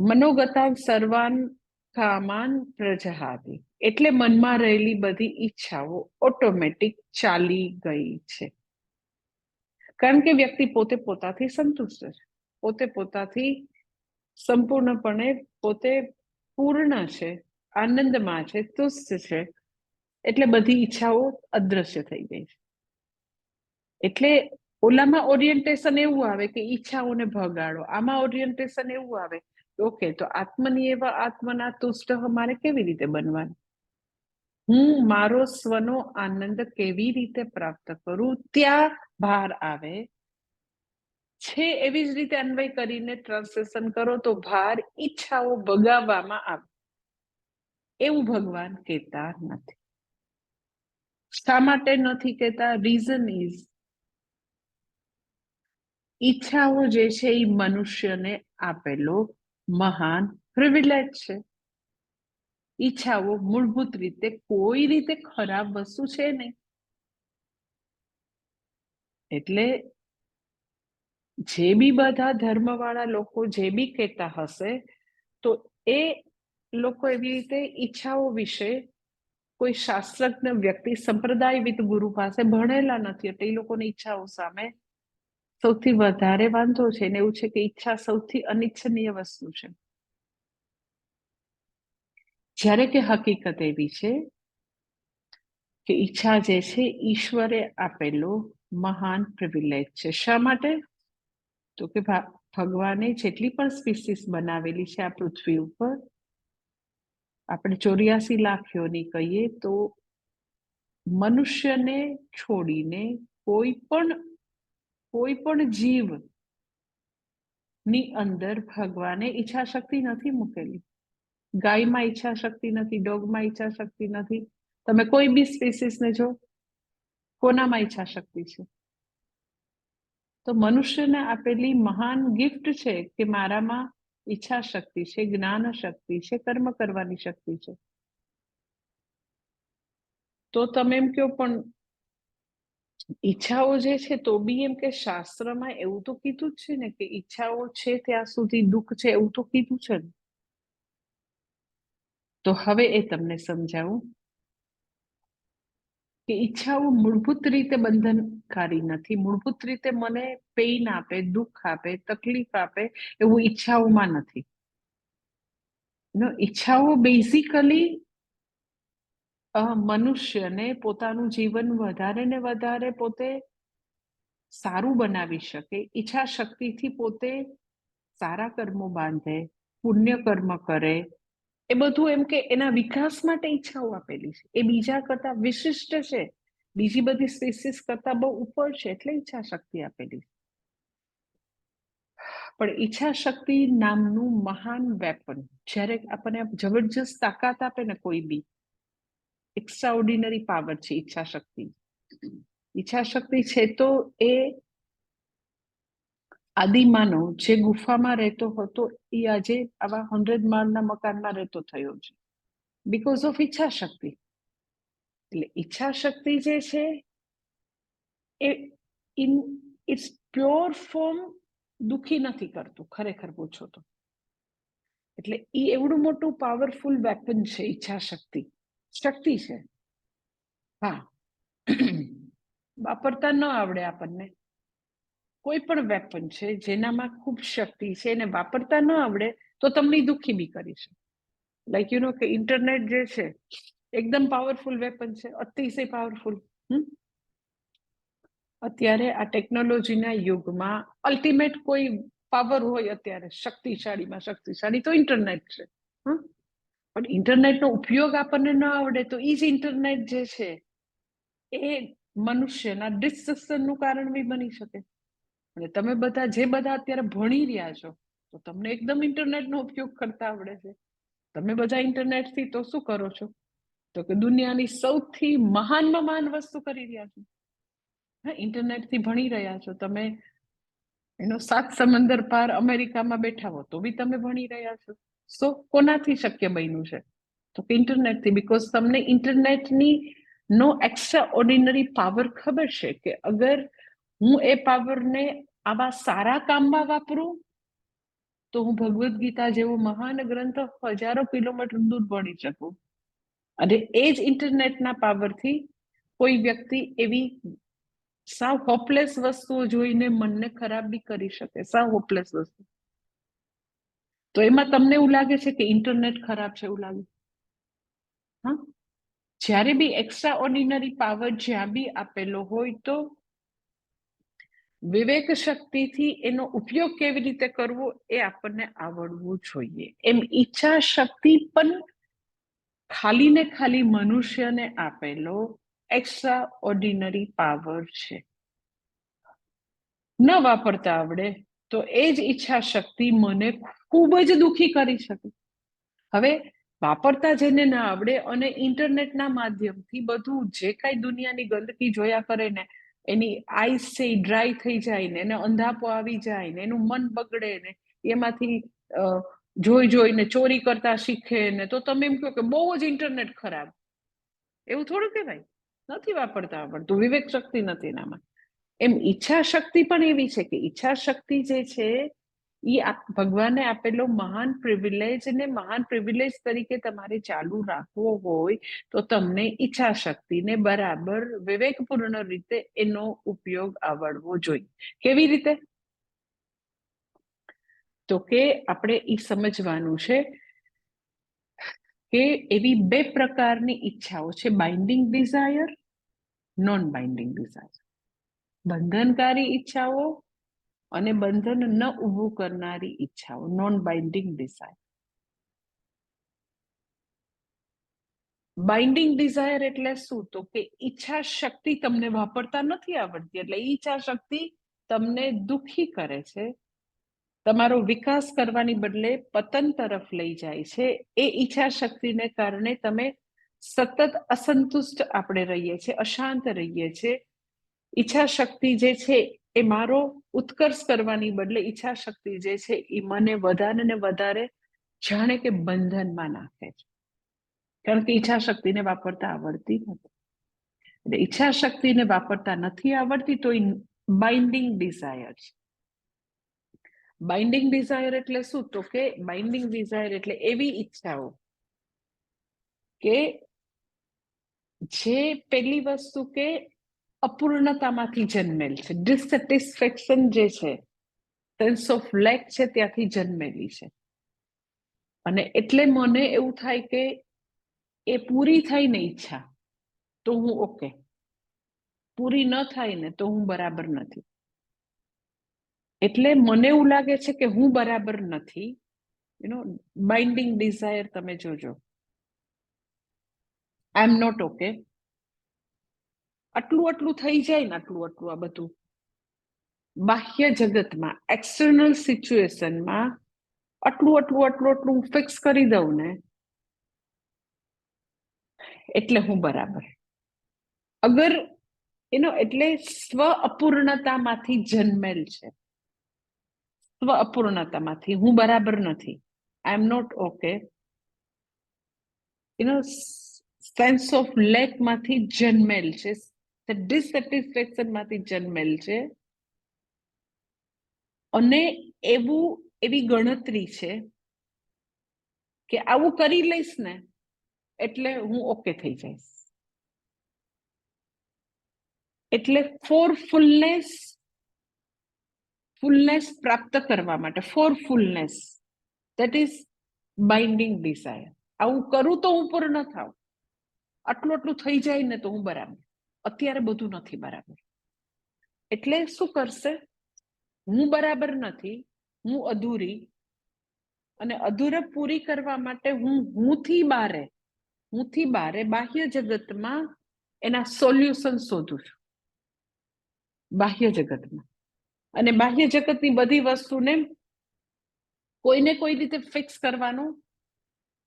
મનોગતા સર્વાન કામાન પ્રજહાતિ, એટલે મનમાં રહેલી બધી ઈચ્છાઓ ઓટોમેટિક ચાલી ગઈ છે. કારણ કે વ્યક્તિ પોતે પોતાથી સંતુષ્ટ છે, પોતે પોતાથી સંપૂર્ણપણે પોતે પૂર્ણ છે, આનંદમાં છે, તુષ્ટ છે, એટલે બધી ઈચ્છાઓ અદ્રશ્ય થઈ ગઈ છે. એટલે ઓલામાં ઓરિએન્ટેશન એવું આવે કે ઈચ્છાઓને ભગાડો, આમાં ઓરિએન્ટેશન એવું આવે ઓકે તો આત્મની એવા આત્મના તુષ્ટ મારે કેવી રીતે બનવાનું, હું મારો સ્વનો આનંદ કેવી રીતે પ્રાપ્ત કરું, ત્યાં ભાર આવે છે. એવી જ રીતે અન્વય કરીને ટ્રાન્સલેશન કરો તો ભાર ઈચ્છાઓ ભગાવવામાં આવે એવું ભગવાન કહેતા નથી. શા માટે નથી કહેતા? રીઝન ઇઝ ઈચ્છાઓ જે છે એ મનુષ્યને આપેલો મહાન પ્રિવિલેજ છે. ઈચ્છાઓ મૂળભૂત રીતે કોઈ રીતે ખરાબ વસ્તુ છે નહીં. એટલે જે બી બધા ધર્મવાળા લોકો જે બી કહેતા હશે તો એ લોકો એવી રીતે ઈચ્છાઓ વિશે કોઈ શાસ્ત્રજ્ઞ વ્યક્તિ સંપ્રદાયવિદ ગુરુ પાસે ભણેલા નથી, એટલે એ લોકોની ઈચ્છાઓ સામે સૌથી વધારે વાંધો છે ને એવું છે કે ઈચ્છા સૌથી અનિચ્છનીય વસ્તુ છે. જ્યારે કે હકીકત એવી છે કે ઈચ્છા જે છે ઈશ્વરે આપેલો મહાન પ્રિવિલેજ છે. શા માટે? તો કે ભગવાને જેટલી પણ સ્પીસીસ બનાવેલી છે આ પૃથ્વી ઉપર, આપણે 84 લાખ યોની કહીએ તો મનુષ્યને છોડીને કોઈ પણ જીવ ની અંદર ભગવાને ઈચ્છા શક્તિ નથી મૂકેલી. ગાયમાં ઈચ્છા શક્તિ નથી, ડોગમાં ઈચ્છા શક્તિ નથી. તમે કોઈ બી સ્પીસીસને જો, કોનામાં ઈચ્છા શક્તિ છે? તો મનુષ્યને આપેલી મહાન ગિફ્ટ છે કે મારામાં ઈચ્છા શક્તિ છે, જ્ઞાન શક્તિ છે, કર્મ કરવાની શક્તિ છે. તો તમે એમ કહો પણ ઈચ્છાઓ જે છે તો બી એમ કે શાસ્ત્રમાં એવું તો કીધું જ છે ને કે ઈચ્છાઓ છે ત્યાં સુધી દુઃખ છે, એવું તો કીધું છે ને. તો હવે એ તમને સમજાવું કે ઈચ્છાઓ મૂળભૂત રીતે બંધનકારી નથી. મૂળભૂત રીતે મને પેઇન આપે, દુઃખ આપે, તકલીફ આપે એવું ઈચ્છાઓમાં નથી. ઈચ્છાઓ બેઝિકલી મનુષ્યને પોતાનું જીવન વધારે ને વધારે પોતે સારું બનાવી શકે, ઈચ્છા શક્તિથી પોતે સારા કર્મો બાંધે, પુણ્ય કર્મ કરે, એ બધું એમ કે એના વિકાસ માટે ઈચ્છાઓ આપેલી છે. એ બીજા કરતા વિશિષ્ટ છે, બીજી બધી સ્પીસીસ કરતા બહુ ઉપર છે, એટલે ઈચ્છા શક્તિ આપેલી છે. પણ ઈચ્છા શક્તિ નામનું મહાન વેપન જ્યારે આપણને જબરજસ્ત તાકાત આપે ને, કોઈ બી એક્સ્ટ્રા ઓર્ડિનરી પાવર છે ઈચ્છા શક્તિ. ઈચ્છા શક્તિ છે તો એ આદિમાનવ જે ગુફામાં રહેતો હતો એ આજે આવા 100 માળના મકાનમાં રહેતો થયો છે, બીકોઝ ઓફ ઈચ્છા શક્તિ. એટલે ઈચ્છા શક્તિ જે છે એ ઇન ઇટ્સ પ્યોર ફોર્મ દુઃખી નથી કરતું, ખરેખર પૂછો તો. એટલે એ એવડું મોટું પાવરફુલ વેપન છે ઈચ્છા શક્તિ. શક્તિ છે, હા, વાપરતા ન આવડે આપણને. કોઈ પણ વેપન છે જેનામાં ખૂબ શક્તિ છે, એને વાપરતા ન આવડે તો તમને દુઃખી બી કરી શકે. લાઈક યુ નો કે ઇન્ટરનેટ જે છે એકદમ પાવરફુલ વેપન છે, અતિશય પાવરફુલ. અત્યારે આ ટેકનોલોજીના યુગમાં અલ્ટિમેટ કોઈ પાવર હોય અત્યારે શક્તિશાળીમાં શક્તિશાળી તો ઇન્ટરનેટ છે. પણ ઇન્ટરનેટનો ઉપયોગ આપણને ન આવડે તો એ જ ઇન્ટરનેટ જે છે એ મનુષ્યના ડિસ્ટ્રક્શનનું કારણ બી બની શકે. અને તમે બધા જે બધા અત્યારે ભણી રહ્યા છો તો તમને એકદમ ઇન્ટરનેટનો ઉપયોગ કરતા આવડે છે. તમે બધા ઇન્ટરનેટથી તો શું કરો છો? તો કે દુનિયાની સૌથી મહાનમાં મહાન વસ્તુ કરી રહ્યા છો. ઇન્ટરનેટથી ભણી રહ્યા છો તમે, એનો 7 સમંદર પાર અમેરિકામાં બેઠા હો તો બી તમે ભણી રહ્યા છો. સો કોનાથી શક્ય બન્યું છે? તો કે ઇન્ટરનેટથી. બીકોઝ તમને ઇન્ટરનેટની નો એક્સ્ટ્રા ઓર્ડિનરી પાવર ખબર છે કે અગર હું એ પાવરને આવા સારા કામમાં વાપરું તો હું ભગવદ્ ગીતા જેવો મહાન ગ્રંથ હજારો કિલોમીટર દૂર ભણી શકું. અને એ જ ઇન્ટરનેટના પાવરથી કોઈ વ્યક્તિ એવી સાવ હોપલેસ વસ્તુઓ જોઈને મનને ખરાબ બી કરી શકે, સાવ હોપલેસ વસ્તુ. તો એમાં તમને એવું લાગે છે કે ઇન્ટરનેટ ખરાબ છે, એવું લાગે? હા, જ્યારે બી એક્સ્ટ્રા ઓર્ડિનરી પાવર જ્યાં બી આપેલો હોય તો વિવેક શક્તિથી એનો ઉપયોગ કેવી રીતે કરવો એ આપણને આવડવું જોઈએ. એમ ઈચ્છા શક્તિ પણ ખાલી ને ખાલી મનુષ્યને આપેલો એક્સ્ટ્રા ઓર્ડિનરી પાવર છે. ન વાપરતા આવડે તો એ જ ઈચ્છા શક્તિ મને ખૂબ જ દુઃખી કરી શકે. હવે વાપરતા જેને ના આવડે અને ઇન્ટરનેટના માધ્યમથી બધું જે કાંઈ દુનિયાની ગંદકી જોયા કરે ને, એની આઈસ છે એ ડ્રાય થઈ જાય ને, એને અંધાપો આવી જાય ને, એનું મન બગડે ને, એમાંથી જોઈ જોઈને ચોરી કરતા શીખે ને, તો તમે એમ કહો કે બહુ જ ઇન્ટરનેટ ખરાબ. એવું થોડું કહેવાય. નથી વાપરતા આવડતું, વિવેક શક્તિ નથી એનામાં. એમ ઈચ્છા શક્તિ પણ એવી છે કે ઈચ્છા શક્તિ જે છે એ ભગવાને આપેલો મહાન પ્રિવિલેજ, ને મહાન પ્રિવિલેજ તરીકે તમારે ચાલુ રાખવો હોય તો તમને ઈચ્છા શક્તિને બરાબર વિવેકપૂર્ણ રીતે એનો ઉપયોગ આવડવો જોઈએ. કેવી રીતે? તો કે આપણે એ સમજવાનું છે કે એવી બે પ્રકારની ઈચ્છાઓ છે, binding desire, non binding desire. બંધનકારી ઈચ્છાઓ અને બંધન ન ઊભું કરનારી ઈચ્છાઓ, non binding desire. Binding desire એટલે શું? તો કે ઈચ્છા શક્તિ તમને વાપરતા નથી આવડતી, એટલે ઈચ્છા શક્તિ તમને દુઃખી કરે છે, તમારો વિકાસ કરવાની બદલે પતન તરફ લઈ જાય છે. એ ઈચ્છા શક્તિને કારણે તમે સતત અસંતુષ્ટ આપણે રહીએ છીએ, અશાંત રહીએ છીએ. ઈચ્છા શક્તિ જે છે એ મારો ઉત્કર્ષ કરવાની બદલે ઈચ્છા શક્તિ જે છે એ મને વધારે ને વધારે જાણે કે બંધનમાં નાખે છે, કારણ કે ઈચ્છા શક્તિને વાપરતા આવડતી નથી. એટલે ઈચ્છા શક્તિને વાપરતા નથી આવડતી તો એ બાઇન્ડિંગ ડિઝાયર છે. બાઇન્ડિંગ ડિઝાયર એટલે શું? તો કે બાઇન્ડિંગ ડિઝાયર એટલે એવી ઈચ્છાઓ કે જે પેલી વસ્તુ કે અપૂર્ણતામાંથી જન્મેલ છે, ડિસસેટિસ્ફેક્શન જે છે, સેન્સ ઓફ લેક છે, ત્યાંથી જન્મેલી છે. અને એટલે મને એવું થાય કે એ પૂરી થાય ને ઈચ્છા તો હું ઓકે, પૂરી ન થાય ને તો હું બરાબર નથી. એટલે મને એવું લાગે છે કે હું બરાબર નથી. બાઇન્ડિંગ ડિઝાયર તમે જોજો, આઈ એમ નોટ ઓકે. આટલું આટલું થઈ જાય ને, આટલું આટલું આ બધું બાહ્ય જગતમાં, એક્સટર્નલ સિચ્યુએશનમાં આટલું આટલું આટલું આટલું ફિક્સ કરી દઉં ને એટલે હું બરાબર. અગર એટલે સ્વ અપૂર્ણતામાંથી જન્મેલ છે, સ્વ અપૂર્ણતામાંથી, હું બરાબર નથી, I am not okay. Sense of lack માંથી જન્મેલ છે, ડિસસેટિસ્ફેક્શન માંથી જન્મેલ છે. અને એવી ગણતરી છે કે આવું કરી લઈશ ને એટલે હું ઓકે થઈ જઈશ. એટલે ફોર ફુલનેસ પ્રાપ્ત કરવા માટે, for fullness, that is binding desire. આવું કરું તો હું પૂર્ણ થાવ, આટલું આટલું થઈ જાય ને તો હું બરાબર. અત્યારે બધું નથી બરાબર, એટલે શું કરશે? હું બરાબર નથી, હું અધૂરી, અને અધૂરા પૂરી કરવા માટે હુંથી બારે બાહ્ય જગતમાં એના સોલ્યુશન શોધું છું, બાહ્ય જગતમાં. અને બાહ્ય જગતની બધી વસ્તુને કોઈને કોઈ રીતે ફિક્સ કરવાનો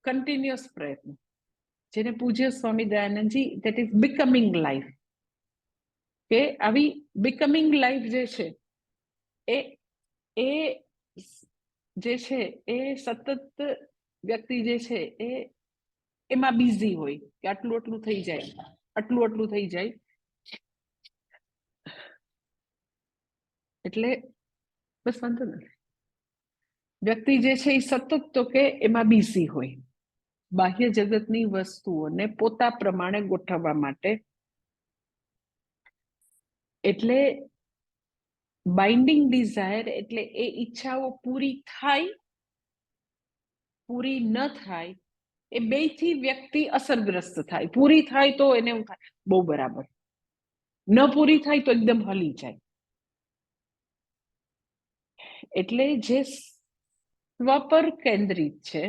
કન્ટિન્યુઅસ પ્રયત્ન, જેને પૂજ્ય સ્વામી દયાનંદજી, ધેટ ઇઝ બિકમિંગ લાઈફ. કે આવી બિકમિંગ લાઈફ જે છે એ જે છે એ સતત વ્યક્તિ જે છે એમાં બિઝી હોય કે આટલું આટલું થઈ જાય, આટલું આટલું થઈ જાય, એટલે બસ વાંધો નથી. વ્યક્તિ જે છે એ સતત તો કે એમાં બિઝી હોય, બાહ્ય જગતની વસ્તુઓને પોતા પ્રમાણે ગોઠવવા માટે. એટલે બાઇન્ડિંગ ડિઝાયર એટલે એ ઈચ્છાઓ પૂરી થાય, પૂરી ન થાય, એ બેથી વ્યક્તિ અસરગ્રસ્ત થાય. પૂરી થાય તો એને એવું થાય બહુ બરાબર, ન પૂરી થાય તો એકદમ હલી જાય. એટલે જે સ્વ પર કેન્દ્રિત છે,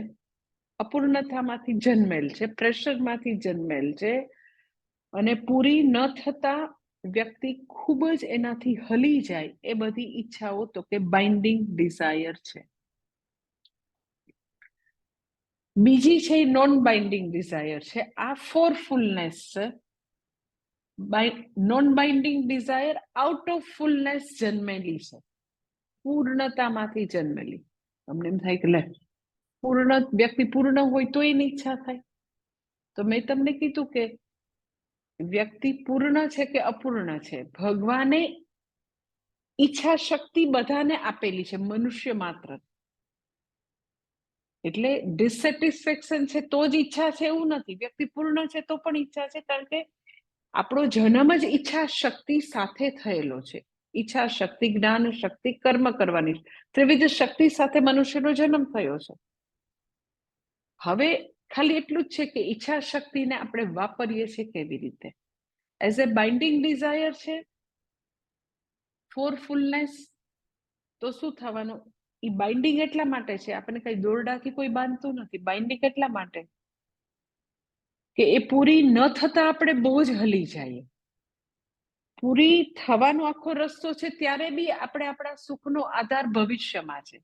અપૂર્ણતામાંથી જન્મેલ છે, પ્રેશરમાંથી જન્મેલ છે, અને પૂરી ન થતા વ્યક્તિ ખૂબ જ એનાથી હલી જાય, એ બધી ઈચ્છાઓ તો કે બાઇન્ડિંગ ડિઝાયર છે. બીજી છે નોન બાઇન્ડિંગ ડિઝાયર છે. આ ફોરફુલનેસ છે. Non binding desire out of fullness જન્મેલી છે, પૂર્ણતામાંથી જન્મેલી. તમને એમ થાય કે લે વ્યક્તિ પૂર્ણ હોય તો એની ઈચ્છા થાય. તો મેં તમને કીધું કે વ્યક્તિ પૂર્ણ છે કે અપૂર્ણ છે, ભગવાને ઈચ્છા શક્તિ બધાને આપેલી છે, મનુષ્ય માત્ર. એટલે ડિસસેટિસ્ફેક્શન છે તો જ ઈચ્છા છે એવું નથી. વ્યક્તિ પૂર્ણ છે તો પણ ઈચ્છા છે, કારણ કે આપણો જન્મ જ ઈચ્છા શક્તિ સાથે થયેલો છે. ઈચ્છા શક્તિ, જ્ઞાન શક્તિ, કર્મ કરવાની ત્રિવિધ શક્તિ સાથે મનુષ્યનો જન્મ થયો છે. હવે ખાલી એટલું જ છે કે ઈચ્છા શક્તિને આપણે વાપરીએ છીએ કેવી રીતે. એઝ એ બાઇન્ડિંગ ડિઝાયર છે, ફોરફુલનેસ, તો શું થવાનું? એ બાઇન્ડિંગ એટલા માટે છે, આપણે કઈ દોરડાથી કોઈ બાંધતું નથી. બાઇન્ડિંગ એટલા માટે કે એ પૂરી ન થતા આપણે બહુ જ હલી જઈએ. પૂરી થવાનો આખો રસ્તો છે ત્યારે બી આપણે આપણા સુખનો આધાર ભવિષ્યમાં છે.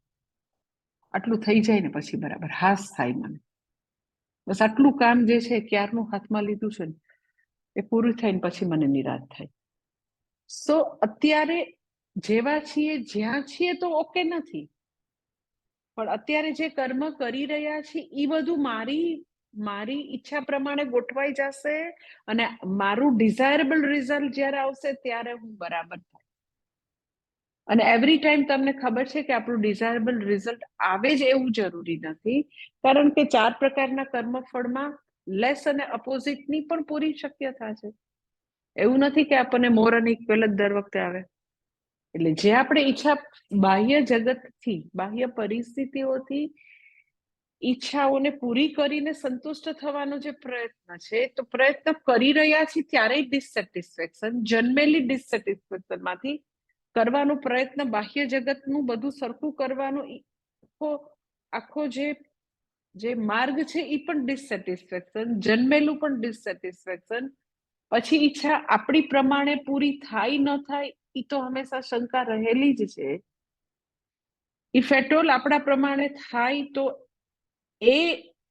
આટલું થઈ જાય ને પછી બરાબર હાસ થાય મને. બસ આટલું કામ જે છે ક્યારનું હાથમાં લીધું છે ને એ પૂરું થાય ને પછી મને નિરાશ થાય. સો અત્યારે જેવા છીએ જ્યાં છીએ તો ઓકે નથી, પણ અત્યારે જે કર્મ કરી રહ્યા છીએ એ બધું મારી ઈચ્છા પ્રમાણે ગોઠવાઈ જશે, અને મારું ડિઝાયરેબલ રિઝલ્ટ જ્યારે આવશે ત્યારે હું બરાબર થાય. અને એવરી ટાઈમ તમને ખબર છે કે આપણું ડિઝાયરેબલ રિઝલ્ટ આવે જ એવું જરૂરી નથી, કારણ કે 4 પ્રકારના કર્મફળમાં લેસ અને અપોઝિટની પણ પૂરી શક્યતા છે. એવું નથી કે આપણને મોર અને ઇક્વલ જ દર વખતે આવે. એટલે જે આપણે ઈચ્છા બાહ્ય જગતથી, બાહ્ય પરિસ્થિતિઓથી ઈચ્છાઓને પૂરી કરીને સંતુષ્ટ થવાનો જે પ્રયત્ન છે, તો પ્રયત્ન કરી રહ્યા છીએ ત્યારે ડિસસેટિસ્ફેક્શન, જન્મેલી ડિસસેટિસ્ફેક્શનમાંથી કરવાનો પ્રયત્ન, બાહ્ય જગતનું બધું સરખું કરવાનો આખો જે માર્ગ છે એ પણ ડિસસેટિસ્ફેક્શન, જન્મેલું પણ ડિસસેટિસ્ફેક્શન. પછી ઈચ્છા આપણી પ્રમાણે પૂરી થાય ન થાય એ તો હંમેશા શંકા રહેલી જ છે. ઇફ એટ ઓલ આપણા પ્રમાણે થાય તો એ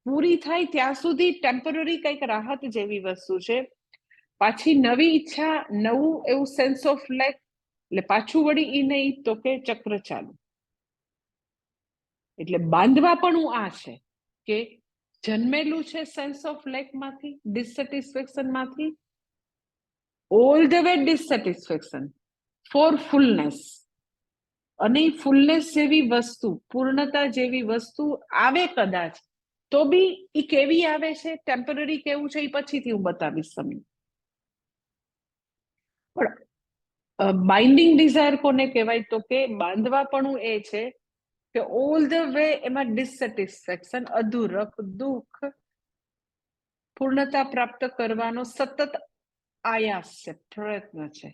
પૂરી થાય ત્યાં સુધી ટેમ્પરરી કંઈક રાહત જેવી વસ્તુ છે. પાછી નવી ઈચ્છા, નવું એવું સેન્સ ઓફ લેક, એટલે પાછું વળી ઈ નહીં તો કે ચક્ર ચાલુ. એટલે બાંધવા પણ હું આ છે કે જન્મેલું છે સેન્સ ઓફ લેક માંથી, ડિસસેટિસ્ફેક્શન માંથી, ઓલ ધ વે ડિસસેટિસ્ફેક્શન ફોર ફુલનેસ. અને ફુલનેસ જેવી વસ્તુ, પૂર્ણતા જેવી વસ્તુ આવે કદાચ તો બી એ કેવી આવે છે, ટેમ્પરરી કેવું છે એ પછીથી હું બતાવીશ તમને. પણ બાઇન્ડિંગ ડિઝાયર કોને કહેવાય? તો કે બાંધવાપણું એ છે કે ઓલ ધ વે એમાં ડિસસેટિસ્ફેક્શન, અધૂરપ, દુઃખ, પૂર્ણતા પ્રાપ્ત કરવાનો સતત આયાસ છે, પ્રયત્ન છે.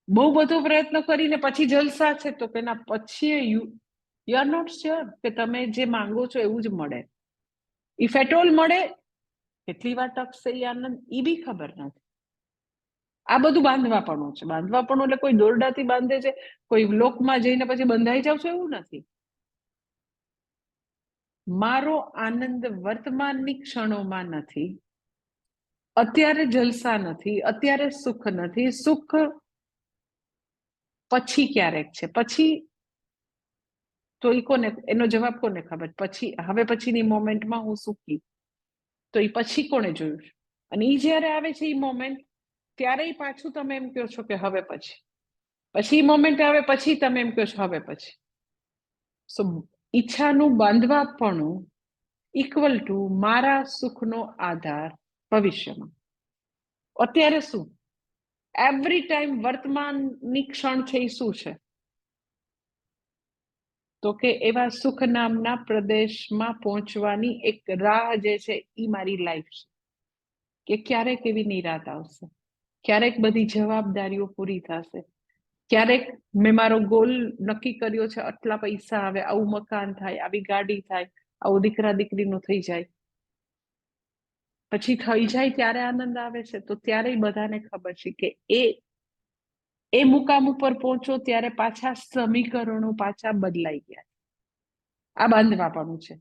બહુ બધો પ્રયત્ન કરીને પછી જલસા છે તો કે ના, પછી યુ આર નોટ શ્યોર કે તમે જે માંગો છો એવું જ મળે. ઇફ એટ ઓલ મળે, કેટલી વાર ટકશે એ આનંદ એ બી ખબર નથી. આ બધું બાંધવાપણું છે. બાંધવાપણું એટલે કોઈ દોરડાથી બાંધે છે, કોઈ લોકમાં જઈને પછી બંધાઈ જાવ છો એવું નથી. મારો આનંદ વર્તમાનની ક્ષણોમાં નથી, અત્યારે જલસા નથી, અત્યારે સુખ નથી, સુખ પછી ક્યારેક છે. પછી તો એ કોને, એનો જવાબ કોને ખબર? પછી હવે પછીની મોમેન્ટમાં હું સુખી, તો એ પછી કોણે જોયું? અને એ જ્યારે આવે છે એ મોમેન્ટ, ત્યારે પાછું તમે એમ કહો છો કે હવે પછી મોમેન્ટ આવે પછી તમે એમ કહો છો હવે પછી. સો ઈચ્છાનું બાંધવાપણું ઇક્વલ ટુ મારા સુખનો આધાર ભવિષ્યમાં. અત્યારે શું? એવરી ટાઈમ વર્તમાનની ક્ષણ છે એ શું છે? તો કે એવા સુખ નામના પ્રદેશમાં પહોંચવાની એક રાહ જે છે એ મારી લાઈફ છે. કે ક્યારેક એવી નિરાત આવશે, ક્યારેક બધી જવાબદારીઓ પૂરી થશે, ક્યારેક મેં મારો ગોલ નક્કી કર્યો છે, આટલા પૈસા આવે, આવું મકાન થાય, આવી ગાડી થાય, આવું દીકરા દીકરીનું થઈ જાય. પછી થઈ જાય ત્યારે આનંદ આવે છે. તો ત્યારે બધાને ખબર છે કે એ મુકામ ઉપર પહોંચો ત્યારે પાછા સમીકરણો પાછા બદલાઈ ગયા. આ બાંધવાપણું છે.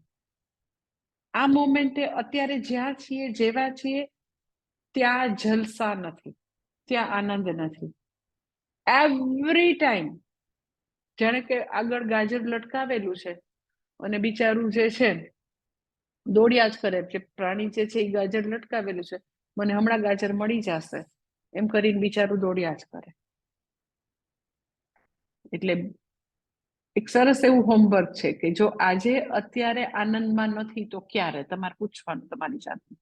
આ મોમેન્ટે અત્યારે જ્યાં છીએ, જેવા છીએ, ત્યાં જલસા નથી, ત્યાં આનંદ નથી. એવરી ટાઈમ જાણે કે આગળ ગાજર લટકાવેલું છે અને બિચારું જે છે દોડ્યા જ કરે, કે પ્રાણી જે છે એ ગાજર લટકાવેલું છે, મને હમણાં ગાજર મળી જશે એમ કરીને બિચારું દોડ્યા જ કરે. એટલે એક સરસ એવું હોમવર્ક છે કે જો આજે અત્યારે આનંદમાં નથી તો ક્યારે? તમારે પૂછવાનું તમારી જાતને.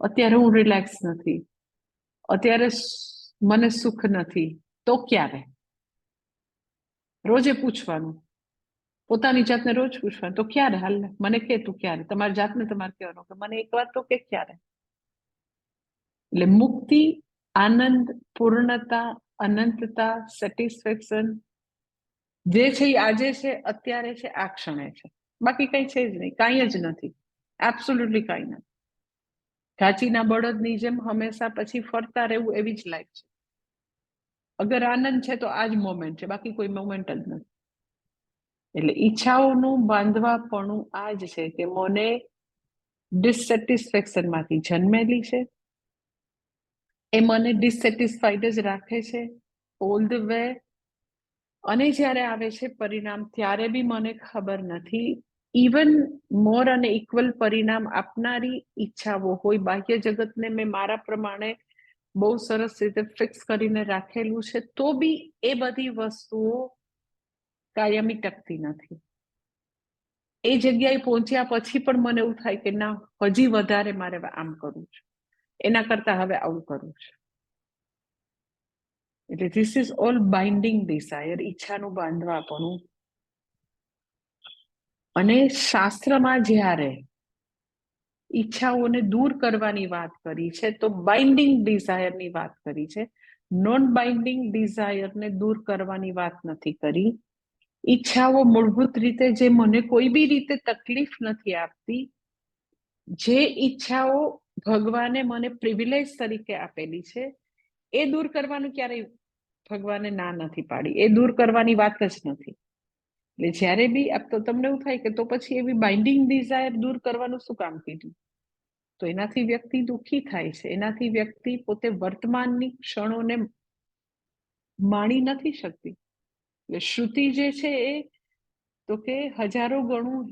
અત્યારે હું રિલેક્સ નથી, અત્યારે મને સુખ નથી, તો ક્યારે? રોજે પૂછવાનું, પોતાની જાતને રોજ પૂછવાનું, તો ક્યારે? હાલ મને કે તું ક્યારે? તમારી જાતને તમારે કહેવાનું કે મને એક વાર તો કે ક્યારે. એટલે મુક્તિ, આનંદ, પૂર્ણતા, અનંતતા, સેટિસ્ફેક્શન જે છે એ આજે છે, અત્યારે છે, આ ક્ષણે છે. બાકી કઈ છે જ નહીં, કાંઈ જ નથી, એબ્સોલ્યુટલી કાંઈ નથી. ઘાચીના બળદની જેમ હંમેશા પછી ફરતા રહેવું, એવી જ લાઈફ છે. અગર આનંદ છે તો આ જ મોમેન્ટ છે, બાકી કોઈ મોમેન્ટ જ નથી. એટલે ઈચ્છાઓનું બાંધવાપણું આ જ છે કે મને ડિસસેટિસ્ફેક્શન માંથી જન્મેલી છે, એ મને ડિસસેટિસ્ફાઈડ જ રાખે છે ઓલ ધ વે. અને જ્યારે આવે છે પરિણામ, ત્યારે બી મને ખબર નથી. ઇવન મોર અને ઇક્વલ પરિણામ આપનારી ઈચ્છાઓ હોય બાહ્ય જગતને મેં મારા પ્રમાણે બહુ સરસ રીતે ફિક્સ કરીને રાખેલું છે, તો બી એ બધી વસ્તુઓ કાયમી ટકતી નથી. એ જગ્યાએ પહોંચ્યા પછી પણ મને એવું થાય કે ના, હજી વધારે મારે આમ કરવું છે, એના કરતા હવે આવું કરવું છે. એટલે this is all binding desire, ઈચ્છાનું બાંધવાપણું. અને શાસ્ત્રમાં જ્યારે ઈચ્છાઓને દૂર કરવાની વાત કરી છે તો બાઇન્ડિંગ ડિઝાયરની વાત કરી છે, નોન બાઇન્ડિંગ ડિઝાયરને દૂર કરવાની વાત નથી કરી. ઈચ્છાઓ મૂળભૂત રીતે જે મને કોઈ બી રીતે તકલીફ નથી આપતી, જે ઈચ્છાઓ ભગવાને મને પ્રિવિલેજ તરીકે આપેલી છે, એ દૂર કરવાનું ક્યારેય ભગવાને ના નથી પાડી, એ દૂર કરવાની વાત જ નથી. એટલે જ્યારે બી તો તમને એવું થાય કે તો પછી એવી બાઇન્ડિંગ ડિઝાયર દૂર કરવાનું શું કામ કીધું? તો એનાથી વ્યક્તિ દુઃખી થાય છે, એનાથી વ્યક્તિ પોતે વર્તમાનની ક્ષણોને માણી નથી શકતી. એટલે શ્રુતિ જે છે એ તો કે હજારો ગણું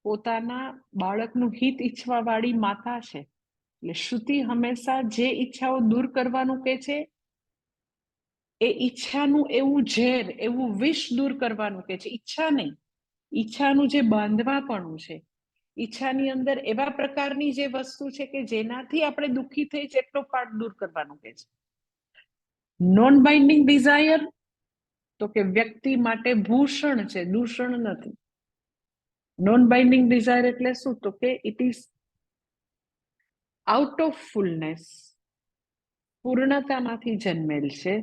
પોતાના બાળકનું હિત ઈચ્છવા વાળી માતા છે. એટલે શ્રુતિ હંમેશા જે ઈચ્છાઓ દૂર કરવાનું કે છે, એ ઈચ્છાનું એવું ઝેર, એવું વિષ દૂર કરવાનું કે છે, ઈચ્છા નહીં. ઈચ્છાનું જે બાંધવાપણું છે, ઈચ્છાની અંદર એવા પ્રકારની જે વસ્તુ છે કે જેનાથી આપણે દુઃખી થઈ જેટલો પાર્ટ દૂર કરવાનું કે છે. નોન બાઇન્ડિંગ ડિઝાયર તો કે વ્યક્તિ માટે ભૂષણ છે, દૂષણ નથી. નોન બાઇન્ડિંગ ડિઝાયર એટલે શું? તો કે it is out of fullness, પૂર્ણતામાંથી જન્મેલ છે.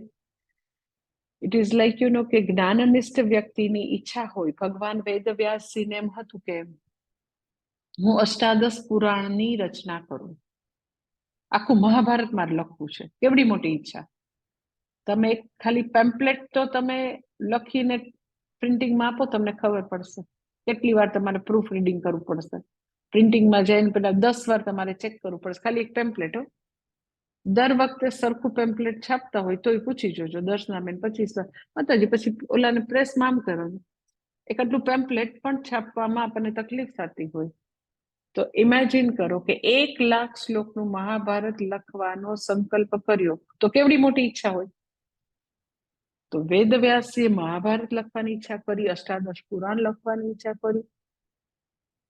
It is like you know કે જ્ઞાનનિષ્ઠ વ્યક્તિની ઈચ્છા હોય. ભગવાન વેદવ્યાસજીને એમ હતું કે હું અષ્ટાદશ પુરાણની રચના કરું, આખું મહાભારત મારે લખવું છે. કેવડી મોટી ઈચ્છા! તમે ખાલી પેમ્પલેટ તો તમે લખીને પ્રિન્ટિંગમાં આપો, તમને ખબર પડશે કેટલી વાર તમારે પ્રૂફ રીડિંગ કરવું પડશે, પ્રિન્ટિંગમાં જઈને પેલા 10 વાર તમારે ચેક કરવું પડશે, ખાલી એક પેમ્પલેટ. દર વખતે સરખું પેમ્પલેટ છાપતા હોય તોય પૂછી જોજો, દર્શનાબેન 25 વાર માતાજી, પછી ઓલાને પ્રેસમાં આમ કરવાનું, એક આટલું પેમ્પલેટ પણ છાપવામાં આપણને તકલીફ થતી હોય, તો ઇમેજિન કરો કે 1,00,000 શ્લોકનું મહાભારત લખવાનો સંકલ્પ કર્યો તો કેવડી મોટી ઈચ્છા હોય. તો વેદવ્યાસજીએ મહાભારત લખવાની ઈચ્છા કરી, અષ્ટાદશ પુરાણ લખવાની ઈચ્છા કરી.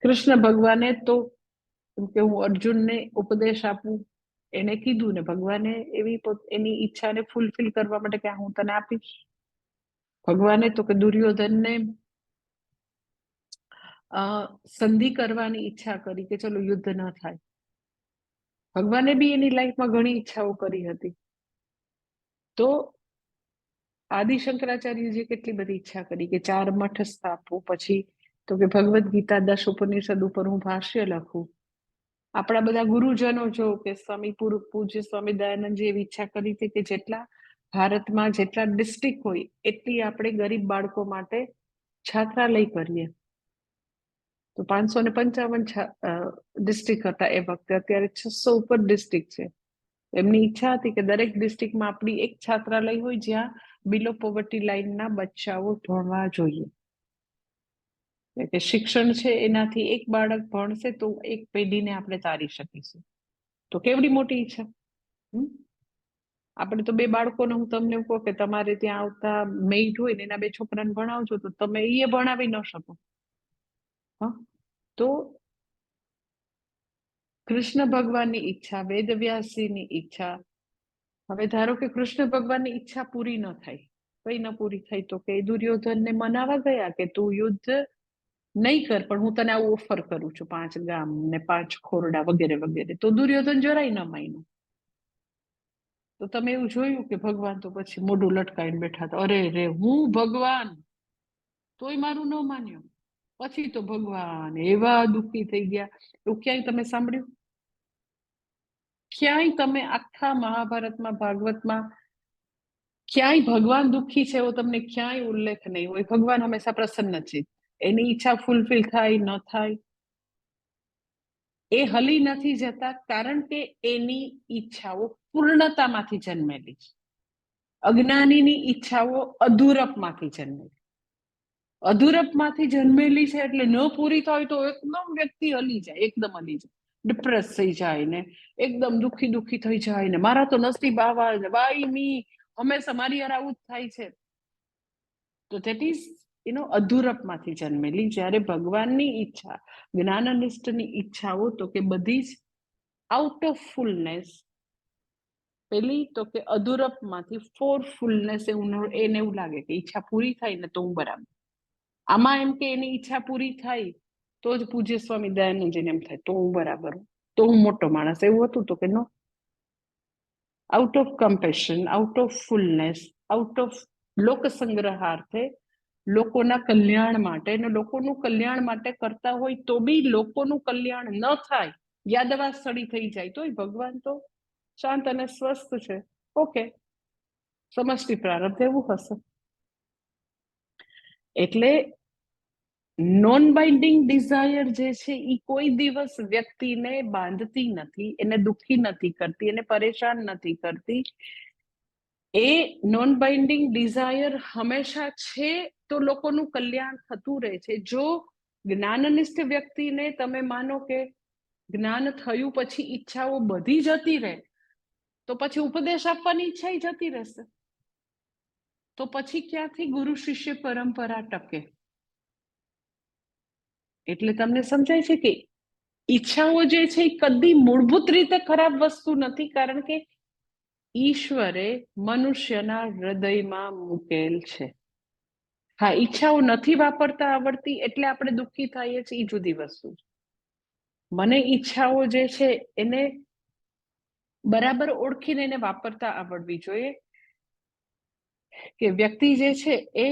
કૃષ્ણ ભગવાને તો કે હું અર્જુનને ઉપદેશ આપું એને કીધું ને ભગવાને એની ઈચ્છાને ફૂલફિલ કરવા માટે કે હું તને આપીશ. ભગવાને તો કે દુર્યોધનને સંધિ કરવાની ઈચ્છા કરી કે ચલો યુદ્ધ ન થાય. ભગવાને બી એની લાઈફમાં ઘણી ઈચ્છાઓ કરી હતી. તો આદિ શંકરાચાર્યજી કેટલી બધી ઈચ્છા કરી કે 4 મઠ સ્થાપવું, પછી તો કે ભગવદ્ ગીતા 10 ઉપનિષદ ઉપર હું ભાષ્ય લખું. આપણા બધા ગુરુજનો જો કે સ્વામી પૂજ્ય સ્વામી દયાનંદજી એવી ઈચ્છા કરી હતી કે જેટલા ભારતમાં જેટલા ડિસ્ટ્રિક્ટ હોય એટલી આપણે ગરીબ બાળકો માટે છાત્રાલય કરીએ. તો 555 ડિસ્ટ્રિક્ટ હતા એ વખતે, અત્યારે 600 ઉપર ડિસ્ટ્રિક્ટ છે. એમની ઈચ્છા હતી કે દરેક ડિસ્ટ્રિક્ટમાં આપણી એક છાત્રાલય હોય જ્યાં બિલો પોવર્ટી લાઇનના બચ્ચાઓ ભણવા જોઈએ. કે શિક્ષણ છે એનાથી એક બાળક ભણશે તો એક પેઢીને આપણે તારી શકીશું. તો કેવડી મોટી ઈચ્છા. આપણે તો 2 બાળકોને હું તમને કહું કે તમારે ત્યાં આવતા મેઇડ હોય ને એના 2 છોકરાને ભણાવજો તો તમે એ ભણાવી ન શકો. તો કૃષ્ણ ભગવાનની ઈચ્છા, વેદવ્યાસજીની ઈચ્છા. હવે ધારો કે કૃષ્ણ ભગવાનની ઈચ્છા પૂરી ન થાય, કઈ ન પૂરી થઈ તો કે દુર્યોધનને મનાવા ગયા કે તું યુદ્ધ નહીં કર પણ હું તને આવું ઓફર કરું છું 5 ગામ ને 5 ખોરડા વગેરે વગેરે. તો દુર્યોધન જરાય ન માન્યો. તો તમે એવું જોયું કે ભગવાન તો પછી મોઢું લટકાઈને બેઠા હતા. અરે રે હું ભગવાન, તોય મારું ન માન્યું. પછી તો ભગવાન એવા દુઃખી થઈ ગયા. એવું ક્યાંય તમે સાંભળ્યું? ક્યાંય તમે આખા મહાભારતમાં ભાગવતમાં ક્યાંય ભગવાન દુઃખી છે એવો તમને ક્યાંય ઉલ્લેખ નહીં હોય. ભગવાન હંમેશા પ્રસન્ન છે. એની ઈચ્છા ફૂલફિલ થાય ન થાય એ હલી નથી જતા, કારણ કે એની ઈચ્છાઓ પૂર્ણતામાંથી જન્મેલી છે. અજ્ઞાનીની ઈચ્છાઓ અધૂરપમાંથી જન્મેલી. અધૂરપમાંથી જન્મેલી છે એટલે ન પૂરી થાય તો એકદમ વ્યક્તિ હલી જાય, એકદમ હલી જાય, ડિપ્રેસ થઈ જાય ને એકદમ દુઃખી થઈ જાય ને મારા તો નસીબ આવા છે, બાઈ મી હંમેશા મારી યાર આવું જ થાય છે. તો ધેટ ઇઝ અધૂરપમાંથી જન્મેલી. જ્યારે ભગવાનની ઈચ્છા, જ્ઞાનનિષ્ઠની ઈચ્છાઓ તો કે બધી જ આઉટ ઓફ ફૂલનેસ, પેલી તો કે અધૂરપમાંથી ફોર ફૂલનેસ. એને એવું લાગે કે ઈચ્છા પૂરી થાય ને તો હું બરાબર. આમાં એમ કે એની ઈચ્છા પૂરી થાય તો જ પૂજ્ય સ્વામી દયાનંદજીને એમ થાય તો હું બરાબર, તો હું મોટો માણસ. એવું હતું તો કે નો. Out of compassion, out of fullness, out of લોક સંગ્રહાર્થે, લોકોના કલ્યાણ માટે, અને લોકોનું કલ્યાણ માટે કરતા હોય તો બી લોકોનું કલ્યાણ ન થાય, યાદવાસળી થઈ જાય, તો ભગવાન તો શાંત અને સ્વસ્થ છે. ઓકે, સમષ્ટિ પ્રારબ્ધ એવું હશે. એટલે નોન બાઇન્ડિંગ ડિઝાયર જે છે એ કોઈ દિવસ વ્યક્તિને બાંધતી નથી, એને દુઃખી નથી કરતી, એને પરેશાન નથી કરતી. એ નોન બાઇન્ડિંગ ડિઝાયર હંમેશા છે તો લોકોનું કલ્યાણ થતું રહે છે. જો જ્ઞાનનિષ્ઠ વ્યક્તિને તમે માનો કે જ્ઞાન થયું પછી ઈચ્છાઓ બધી જતી રહે, તો પછી ઉપદેશ આપવાની ઈચ્છા જતી રહેશે. તો પછી ક્યાંથી ગુરુ શિષ્ય પરંપરા ટકે? એટલે તમને સમજાય છે કે ઈચ્છાઓ જે છે એ કદી મૂળભૂત રીતે ખરાબ વસ્તુ નથી, કારણ કે ઈશ્વરે મનુષ્યના હૃદયમાં મૂકેલ છે. હા, ઈચ્છાઓ નથી વાપરતા આવડતી એટલે આપણે દુઃખી થઈએ છીએ, એ જુદી વસ્તુ છે. મને ઈચ્છાઓ જે છે એને બરાબર ઓળખીને એને વાપરતા આવડવી જોઈએ. કે વ્યક્તિ જે છે એ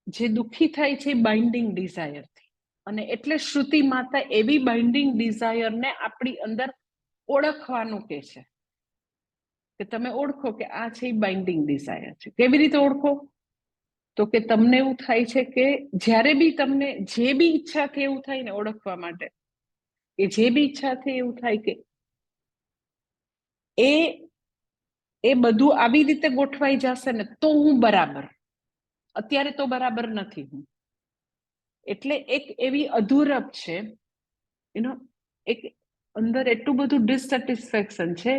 જે દુઃખી થાય છે બાઇન્ડિંગ ડિઝાયરથી, અને એટલે શ્રુતિ માતા એવી બાઇન્ડિંગ ડિઝાયરને આપણી અંદર ઓળખવાનું કે છે કે તમે ઓળખો કે આ છે એ બાઇન્ડિંગ ડિઝાયર છે. કેવી રીતે ઓળખો? તો કે તમને એવું થાય છે કે જ્યારે બી તમને જે બી ઈચ્છાથી એવું થાય ને ઓળખવા માટે, કે જે બી ઈચ્છાથી એવું થાય કે એ બધું આવી રીતે ગોઠવાઈ જશે ને તો હું બરાબર, અત્યારે તો બરાબર નથી હું. એટલે એક એવી અધૂરપ છે, એક અંદર એટલું બધું ડિસસેટિસ્ફેક્શન છે,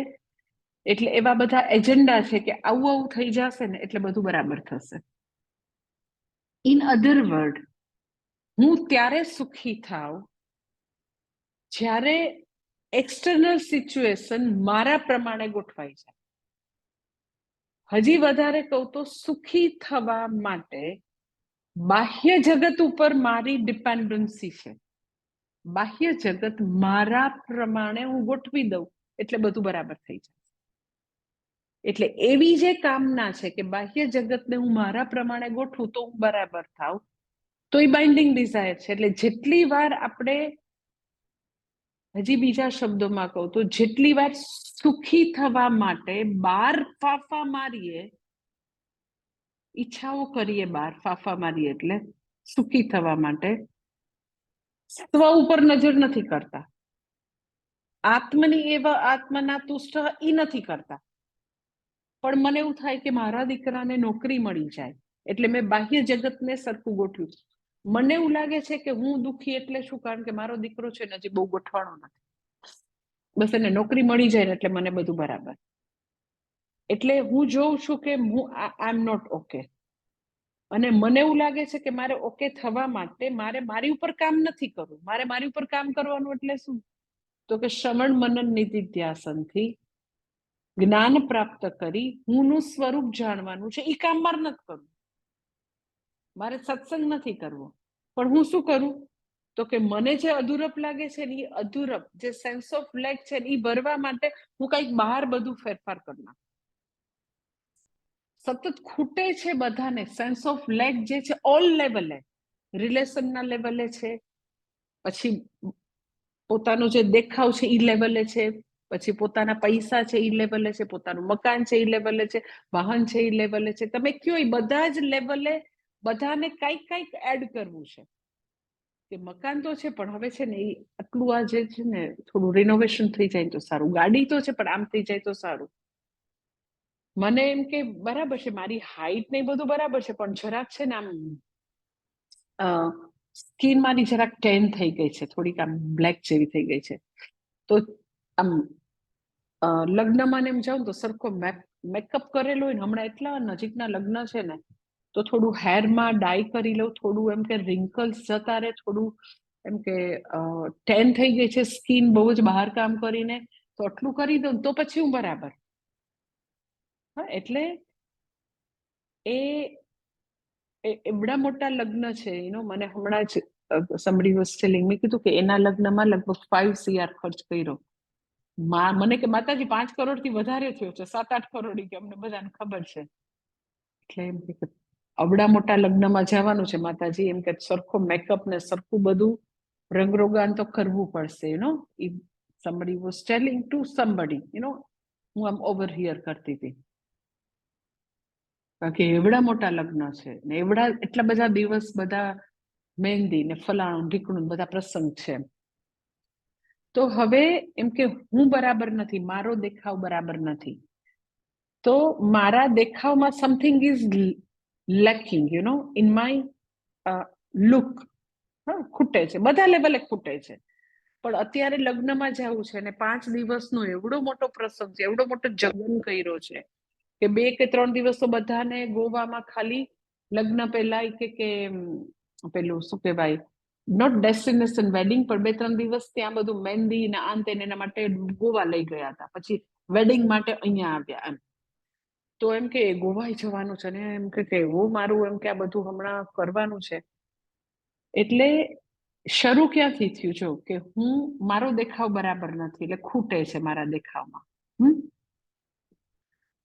એટલે એવા બધા એજન્ડા છે કે આવું આવું થઈ જશે ને એટલે બધું બરાબર થશે. ઇન અધર વર્ડ, હું ત્યારે સુખી થાવ જ્યારે એક્સટર્નલ સિચ્યુએશન મારા પ્રમાણે ગોઠવાઈ જાય. હજી વધારે કહું તો સુખી થવા માટે બાહ્ય જગત ઉપર મારી ડિપેન્ડન્સી છે. બાહ્ય જગત મારા પ્રમાણે હું ગોઠવી દઉં એટલે બધું બરાબર થઈ જાય. એટલે એવી જે કામના છે કે બાહ્ય જગતને હું મારા પ્રમાણે ગોઠવું તો હું બરાબર થાવ, તો એ બાઇન્ડિંગ ડિઝાયર છે. એટલે જેટલી વાર આપણે, હજી બીજા શબ્દોમાં કહું તો જેટલી વાર સુખી થવા માટે બાર ફાફા મારીએ, ઈચ્છાઓ કરીએ, બાર ફાફા મારીએ એટલે સુખી થવા માટે સ્વ ઉપર નજર નથી કરતા, આત્મની એવા આત્મના તુષ્ટ ઈ નથી કરતા. પણ મને એવું થાય કે મારા દીકરાને નોકરી મળી જાય એટલે મેં બાહ્ય જગતને સરખું ગોઠવ્યું. મને એવું લાગે છે કે હું દુઃખી એટલે શું? કારણ કે મારો દીકરો છે ને હજી બહુ ગોઠવાણો નથી, બસ એને નોકરી મળી જાય ને એટલે મને બધું બરાબર. એટલે હું જોઉં છું કે હું આઈ એમ નોટ ઓકે, અને મને એવું લાગે છે કે મારે ઓકે થવા માટે મારે મારી ઉપર કામ નથી કરવું. મારે મારી ઉપર કામ કરવાનું એટલે શું? તો કે શ્રવણ મનન નિધિધ્યાસનથી જ્ઞાન પ્રાપ્ત કરી હુંનું સ્વરૂપ જાણવાનું છે. એ કામ મારે નથી કરવું, મારે સત્સંગ નથી કરવો. પણ હું શું કરું? તો કે મને જે અધૂરપ લાગે છે ને, એ અધૂરપ જે સેન્સ ઓફ લેક છે ને, એ ભરવા માટે હું કંઈક બહાર બધું ફેરફાર કરી નાખું. સતત ખૂટે છે બધાને. સેન્સ ઓફ લેક જે છે ઓલ લેવલે, રિલેશનના લેવલે છે, પછી પોતાનો જે દેખાવ છે એ લેવલે છે, પછી પોતાના પૈસા છે એ લેવલે છે, પોતાનું મકાન છે એ લેવલે છે, વાહન છે એ લેવલે છે. તમે કયો એ બધા જ લેવલે બધાને કંઈક કંઈક એડ કરવું છે. કે મકાન તો છે પણ હવે છે ને એ આટલું આ જે છે ને થોડું રિનોવેશન થઈ જાય તો સારું, ગાડી તો છે પણ આમ થઈ જાય તો સારું. મને એમ કે બરાબર છે મારી હાઈટ ને બધું બરાબર છે, પણ જરાક છે ને આમ સ્કિન મારી જરાક ટેન થઈ ગઈ છે, થોડીક આમ બ્લેક જેવી થઈ ગઈ છે. તો આમ લગ્નમાં એમ જાઉં તો સરખો મેકઅપ કરેલો હોય ને, હમણાં એટલા નજીકના લગ્ન છે ને, તો થોડું હેરમાં ડાય કરી લઉં, થોડું એમ કે રિંકલ્સ જતા રહે, થોડું એમ કે ટેન થઈ ગઈ છે સ્કિન બહુ જ બહાર કામ કરીને, તો આટલું કરી દઉં તો પછી હું બરાબર. હા, એટલે એ એવડા મોટા લગ્ન છે મને હમણાં જ somebody was telling me કીધું કે એના લગ્નમાં લગભગ 5 CR ખર્ચ કર્યો. મને કે માતાજી 5 કરોડથી વધારે થયો છે, 7-8 કરોડ કે અમને બધાને ખબર છે. એટલે એમ કે અવડા મોટા લગ્નમાં જવાનું છે માતાજી, એમ કે સરખો મેકઅપ ને સરખું બધું રંગરોગાન તો કરવું પડશે. somebody was telling to somebody, હું આમ ઓવરહિયર કરતી હતી. કારણ કે એવડા મોટા લગ્ન છે ને એટલા બધા દિવસ, બધા મહેંદી ને ફલાણું ઢીકણું બધા પ્રસંગ છે. તો હવે એમ કે હું બરાબર નથી, મારો દેખાવ બરાબર નથી, તો મારા દેખાવમાં something is lacking in my look. ખૂટે છે, બધા લેવલે ખૂટે છે. પણ અત્યારે લગ્નમાં જવું છે ને 5 દિવસનો એવડો મોટો પ્રસંગ છે, એવડો મોટો જગન કર્યો છે કે 2 કે 3 દિવસ તો બધાને ગોવામાં ખાલી લગ્ન પહેલા કે પેલું શું કહેવાય, નોટ ડેસ્ટિનેશન વેડિંગ, પણ 2-3 દિવસ ત્યાં બધું મહેંદી ને આંતે એના માટે ગોવા લઈ ગયા હતા, પછી વેડિંગ માટે અહીંયા આવ્યા એમ. તો એમ કે ગોવા જવાનું છે ને, એમ કે એવું મારું એમ કે આ બધું હમણાં કરવાનું છે. એટલે શરૂ ક્યાંથી થયું જો કે હું મારો દેખાવ બરાબર નથી, એટલે ખૂટે છે મારા દેખાવમાં.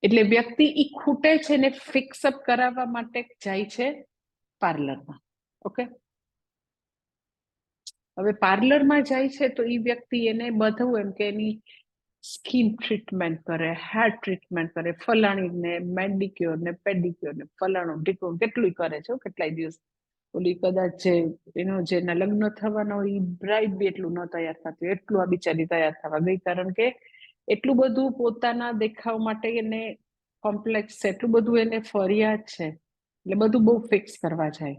એટલે વ્યક્તિ ઈ ખૂટે છે ને ફિક્સઅપ કરાવવા માટે જાય છે પાર્લરમાં. ઓકે, હવે પાર્લરમાં જાય છે તો ઈ વ્યક્તિ એને બધું એમ કે એની સ્કિન ટ્રીટમેન્ટ કરે, હેર ટ્રીટમેન્ટ કરે, ફલાણીને મેડિક્યોર ને પેડિક્યોર ને ફલાણું ઢીકણું કેટલું કરે છે, કેટલાય દિવસ. ઓલી કદાચ જેના લગ્ન થવાના હોય એ બ્રાઇડ બી એટલું ન તૈયાર થતી, એટલું આ બિચારી તૈયાર થવા ગઈ, કારણ કે એટલું બધું પોતાના દેખાવ માટે એને કોમ્પ્લેક્સ છે, એટલું બધું એને ફરિયાદ છે, એટલે બધું બહુ ફિક્સ કરવા જાય.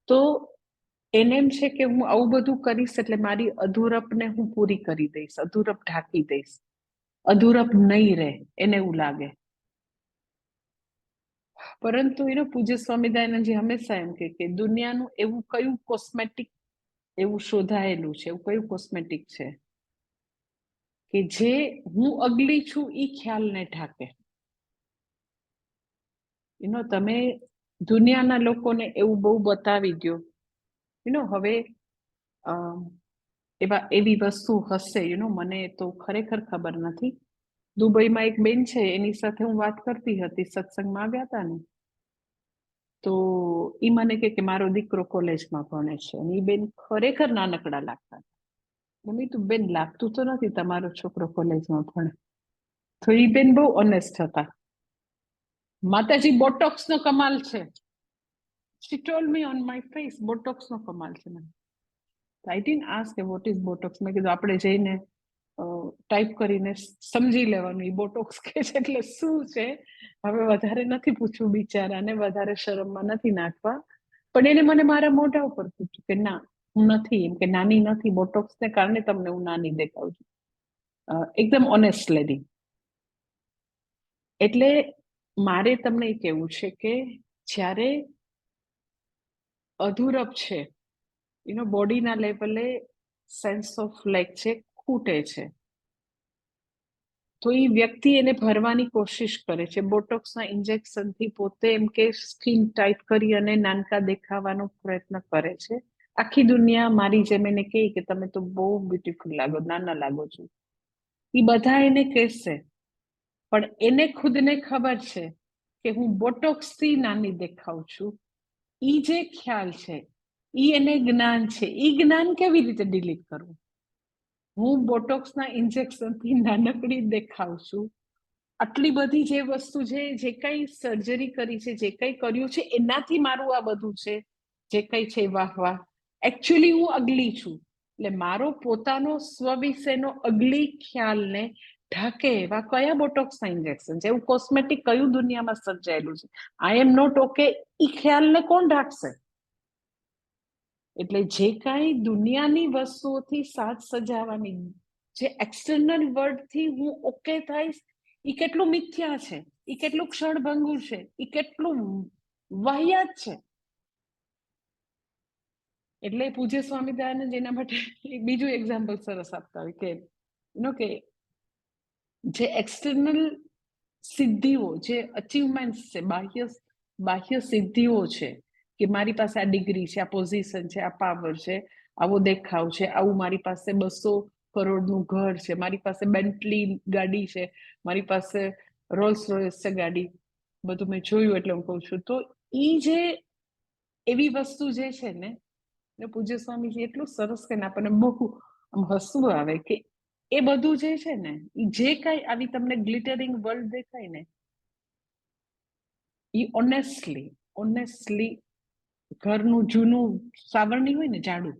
તો એને એમ છે કે હું આવું બધું કરીશ એટલે મારી અધૂરપને હું પૂરી કરી દઈશ, અધૂરપ ઢાંકી દઈશ, અધૂરપ નહીં રહે, એને એવું લાગે. પરંતુ એનો પૂજ્ય સ્વામી દયાનંદજી હંમેશા એમ કે દુનિયાનું એવું કયું કોસ્મેટિક એવું શોધાયેલું છે, એવું કયું કોસ્મેટિક છે કે જે હું અગલી છું એ ખ્યાલને ઢાંકે. તમે દુનિયાના લોકોને એવું બહુ બતાવી દો, હવે એવી વસ્તુ હશે, મને તો ખરેખર ખબર નથી. દુબઈમાં એક બેન છે, એની સાથે હું વાત કરતી હતી, સત્સંગમાં આવ્યા હતા ને, તો એ મને કે મારો દીકરો કોલેજમાં ભણે છે, અને એ બેન ખરેખર નાનકડા લાગતા. મમ્મી તું બેન લાગતું તો નથી તમારો છોકરો કોલેજમાં ભણે. તો એ બેન બહુ ઓનેસ્ટ હતા. માતાજી બોટોક્સ નો કમાલ છે. She told me on my face, Botox નો કમાલ છે. I didn't ask what is Botox. મેં કીધું આપણે જઈને ટાઈપ કરીને સમજી લેવાનું એ બોટોક્સ કે છે એટલે શું છે. હવે વધારે નથી પૂછવું, બિચારાને વધારે શરમમાં નથી નાખવા. પણ એને મને મારા મોઢા ઉપર પૂછ્યું કે ના હું નથી, એમ કે નાની નથી, બોટોક્સને કારણે તમને હું નાની દેખાઉં છું. એકદમ ઓનેસ્ટ લેડી. એટલે મારે તમને એ કહેવું છે કે જ્યારે અધૂરપ છે, બોડીના લેવલે સેન્સ ઓફ લાઈક છે, ખૂટે છે, તો એ વ્યક્તિ એને ભરવાની કોશિશ કરે છે. બોટોક્સના ઇન્જેક્શનથી પોતે એમ કે સ્કિન ટાઈટ કરી અને નાનકા દેખાવાનો પ્રયત્ન કરે છે. આખી દુનિયા મારી જેમ એને કહે કે તમે તો બહુ બ્યુટીફુલ લાગો, નાના લાગો છો. એ બધા એને કહેશે, પણ એને ખુદને ખબર છે કે હું બોટોક્સથી નાની દેખાઉં છું. ઈ જે ખ્યાલ છે, ઈ એને જ્ઞાન છે. ઈ જ્ઞાન કેવી રીતે ડિલીટ કરવું? હું બોટોક્સના ઇન્જેક્શનથી નાનકડી દેખાઉં છું. આટલી બધી જે વસ્તુ છે, જે કઈ સર્જરી કરી છે, જે કઈ કર્યું છે, એનાથી મારું આ બધું છે, જે કઈ છે વાહ વાહ. એકચ્યુઅલી હું અગલી છું. એટલે મારો પોતાનો સ્વ વિશેનો અગલી ખ્યાલને ઢાકે એવા કયા બોટોક્સના ઇન્જેક્શન છે, એવું કોસ્મેટિક કયું દુનિયામાં સર્જાયેલું છે? આઈ એમ નોટ ઓકે, ઈ ખ્યાલને કોણ ઢાકશે? એટલે જે કાંઈ દુનિયાની વસ્તુઓથી સાજ સજાવાની, જે એક્સટર્નલ વર્લ્ડથી હું ઓકે થઈશ, એ કેટલું મિથ્યા છે, એ કેટલું ક્ષણભંગુર છે, એ કેટલું વાહિયાત છે. એટલે પૂજ્ય સ્વામી દયાનંદ એના માટે બીજું એક્ઝામ્પલ સરસ આપતા હોય કે જે એક્સટર્નલ સિદ્ધિઓ, જે અચીવમેન્ટ્સ છે, બાહ્ય સિદ્ધિઓ છે, કે મારી પાસે આ ડિગ્રી છે, આ પોઝિશન છે, આ પાવર છે, આવો દેખાવ છે, આવું મારી પાસે 200 કરોડનું ઘર છે, મારી પાસે બેન્ટલી ગાડી છે, મારી પાસે રોલ્સ રોયસ છે ગાડી, બધું મેં જોયું એટલે હું કહું છું. તો ઈ જે એવી વસ્તુ જે છે ને, પૂજ્ય સ્વામીજી એટલું સરસ કે આપણને બહુ હસવું આવે કે એ બધું જે છે ને, જે કઈ આવી તમને ગ્લિટરિંગ વર્લ્ડ દેખાય ને, એ ઓનેસ્ટલી ઘરનું જૂનું સાવરણી હોય ને, જાડું,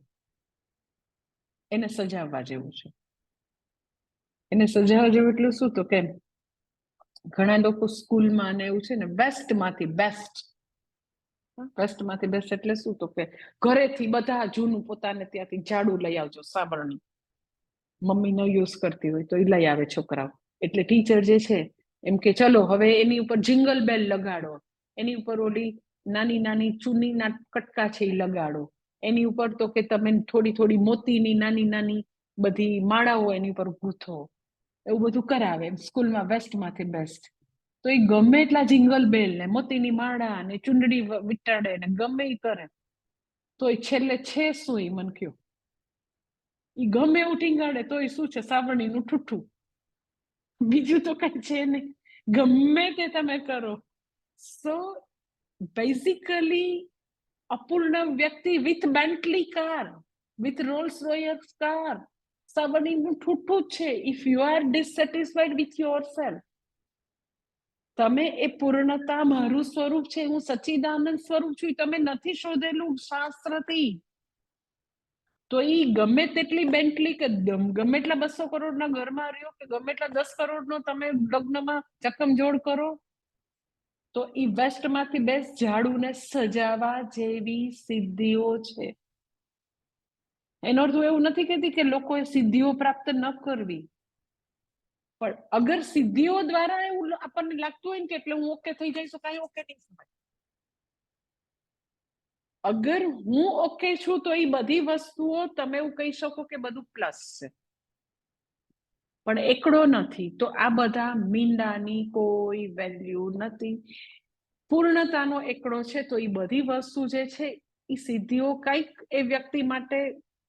એને સજાવવા જેવું છે. એને સજાવવા જેવું એટલે શું? તો કેમ ઘણા લોકો સ્કૂલમાં ને એવું છે ને, વેસ્ટમાંથી બેસ્ટ એટલે શું? તો કે ઘરેથી બધા જૂનું પોતાને ત્યાંથી જાડું લઈ આવજો, સાવરણી. મમ્મી ન યુઝ કરતી હોય તો એ લઈ આવે છોકરાઓ. એટલે ટીચર જે છે એમ કે ચલો હવે એની ઉપર જિંગલ બેલ લગાડો, એની ઉપર ઓલી નાની નાની ચૂનીના કટકા છે એ લગાડો, એની ઉપર તો કે તમે થોડી થોડી મોતીની નાની નાની બધી માળાઓ એની ઉપર ગૂંથો, એવું બધું કરાવે સ્કૂલમાં વેસ્ટમાંથી બેસ્ટ. તો એ ગમે એટલા જિંગલ બેલ ને મોતીની માળા ને ચૂંદડી વિટાડે ને ગમે એ કરે, તો એ છેલ્લે છે શું? એ મન કયો, એ ગમે એવું ટીંગાડે તો એ શું છે? સાવરણીનું ઠુઠ્ઠું, બીજું તો કઈ છે નહીં. ગમે તે તમે કરો. સો બેઝિકલી અપૂર્ણ વ્યક્તિ with Bentley car, with Rolls Royce car, સાવરણીનું ઠુઠ્ઠું છે. If you are dissatisfied with yourself, તમે એ પૂર્ણતા મારું સ્વરૂપ છે, હું સચ્ચિદાનંદ સ્વરૂપ છું, તમે નથી શોધેલું શાસ્ત્રથી, તો એ ગમે તેટલી બેન્ટલી કે ગમે એટલા 200 કરોડના ઘરમાં રહ્યો કે ગમે એટલા 10 કરોડનો તમે લગ્નમાં ચકમજોડ કરો, તો ઈ વેસ્ટમાંથી બેસ્ટ ઝાડુને સજાવવા જેવી સિદ્ધિઓ છે. એનો અર્થ હું એવું નથી કહેતી કે લોકોએ સિદ્ધિઓ પ્રાપ્ત ન કરવી, પણ અગર સિદ્ધિઓ દ્વારા એવું આપણને લાગતું હોય ને કે એટલે હું ઓકે થઈ જઈશ, તો કાંઈ ઓકે નહીં સમય. અગર હું ઓકે છું તો એ બધી વસ્તુઓ તમે એવું કહી શકો કે બધું પ્લસ છે, પણ એકડો નથી. તો આ બધા મીંડાની કોઈ વેલ્યુ નથી. પૂર્ણતાનો એકડો છે. તો એ બધી વસ્તુ જે છે એ સિદ્ધિઓ કંઈક એ વ્યક્તિ માટે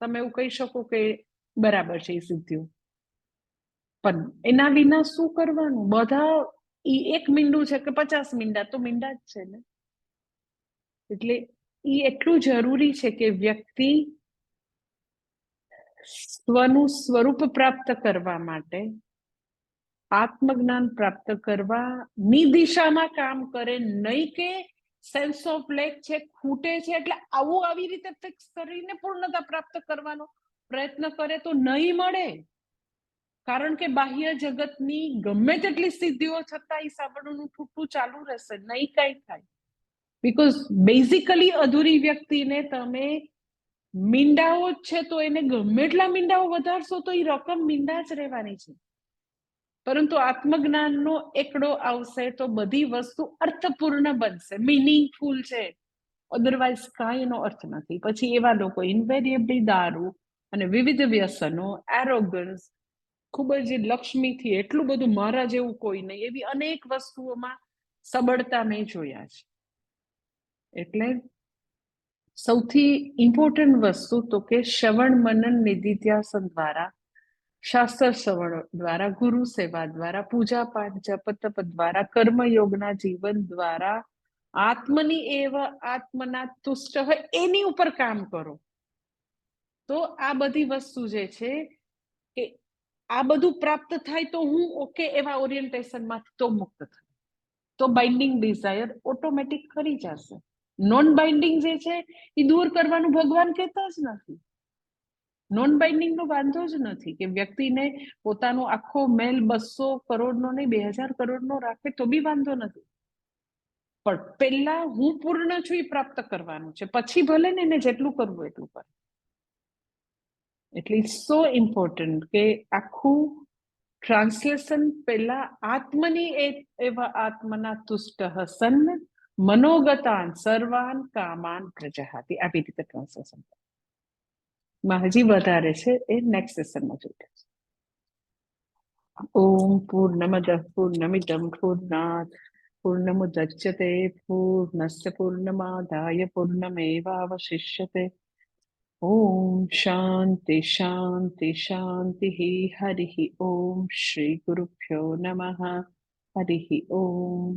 તમે એવું કહી શકો કે બરાબર છે એ સિદ્ધિઓ, પણ એના વિના શું કરવાનું? બધા ઈ એક મીંડું છે કે 50 મીંડા, તો મીંડા જ છે ને. એટલે એ એટલું જરૂરી છે કે વ્યક્તિ સ્વનું સ્વરૂપ પ્રાપ્ત કરવા માટે, આત્મજ્ઞાન પ્રાપ્ત કરવાની દિશામાં કામ કરે, નહીં કે સેન્સ ઓફ લેક છે, ખૂટે છે એટલે આવું આવી રીતે ફિક્સ કરીને પૂર્ણતા પ્રાપ્ત કરવાનો પ્રયત્ન કરે તો નહીં મળે. કારણ કે બાહ્ય જગતની ગમે તેટલી સિદ્ધિઓ છતાં એ સાંભળવાનું છૂટું ચાલુ રહેશે, નહીં કઈ થાય. બીકોઝ બેઝિકલી અધૂરી વ્યક્તિને તમે મીંડાઓ જ છે તો એને ગમે એટલા મીંડાઓ વધારશો તો એ રકમ મીંડા જ રહેવાની છે. પરંતુ આત્મજ્ઞાનનો એકડો આવશે તો બધી વસ્તુ અર્થપૂર્ણ બનશે, મિનિંગફુલ છે. અધરવાઇઝ કાંઈ એનો અર્થ નથી. પછી એવા લોકો ઇન્વેરિયેબલી દારૂ અને વિવિધ વ્યસનો, એરોગન્સ, ખૂબ જ લક્ષ્મીથી એટલું બધું મારા જેવું કોઈ નહીં, એવી અનેક વસ્તુઓમાં સબળતા મેં જોયા છે. એટલે સૌથી ઇમ્પોર્ટન્ટ વસ્તુ તો કે શ્રવણ મનન નિધિધ્યાસન દ્વારા, શાસ્ત્ર શ્રવણ દ્વારા, ગુરુ સેવા દ્વારા, પૂજા પાઠ જપ તપ દ્વારા, કર્મયોગના જીવન દ્વારા આત્મની એવ આત્મના તુષ્ટ હોય એની ઉપર કામ કરો. તો આ બધી વસ્તુ જે છે કે આ બધું પ્રાપ્ત થાય તો હું ઓકે એવા ઓરિએન્ટેશનમાંથી તો મુક્ત થાય, તો બાઇન્ડિંગ ડિઝાયર ઓટોમેટિક કરી જશે. નોન બાઇન્ડિંગ જે છે એ દૂર કરવાનું ભગવાન કહેતા જ નથી. નોન બાઇન્ડિંગ નો વાંધો જ નથી કે વ્યક્તિને પોતાનો આખો મેલ 200 કરોડનો નહીં 2000 કરોડનો રાખે તો બી વાંધો નથી, પણ પહેલા હું પૂર્ણ છું એ પ્રાપ્ત કરવાનું છે, પછી ભલે ને એને જેટલું કરવું એટલું કરે. એટલે સો ઇમ્પોર્ટન્ટ કે આખું ટ્રાન્સલેશન પહેલા આત્મની એવા આત્મના તુષ્ટ સન્ન મનોગતાન સર્વાન કામાન પ્રજહાતિ, આવી રીતે ટ્રાન્સલેશન માં હજી વધારે છે, એ નેક્સ્ટ સેશનમાં જોઈએ છે. ઓમ પૂર્ણમદ પૂર્ણમિદં પૂર્ણાત પૂર્ણમુદચ્યતે પૂર્ણસ્ય પૂર્ણમાદાય પૂર્ણમેવાવશિષ્યતે. ઓમ શાંતિ શાંતિ શાંતિ. હરિ ઓમ. શ્રી ગુરુભ્યો નમઃ. હરિ ઓમ.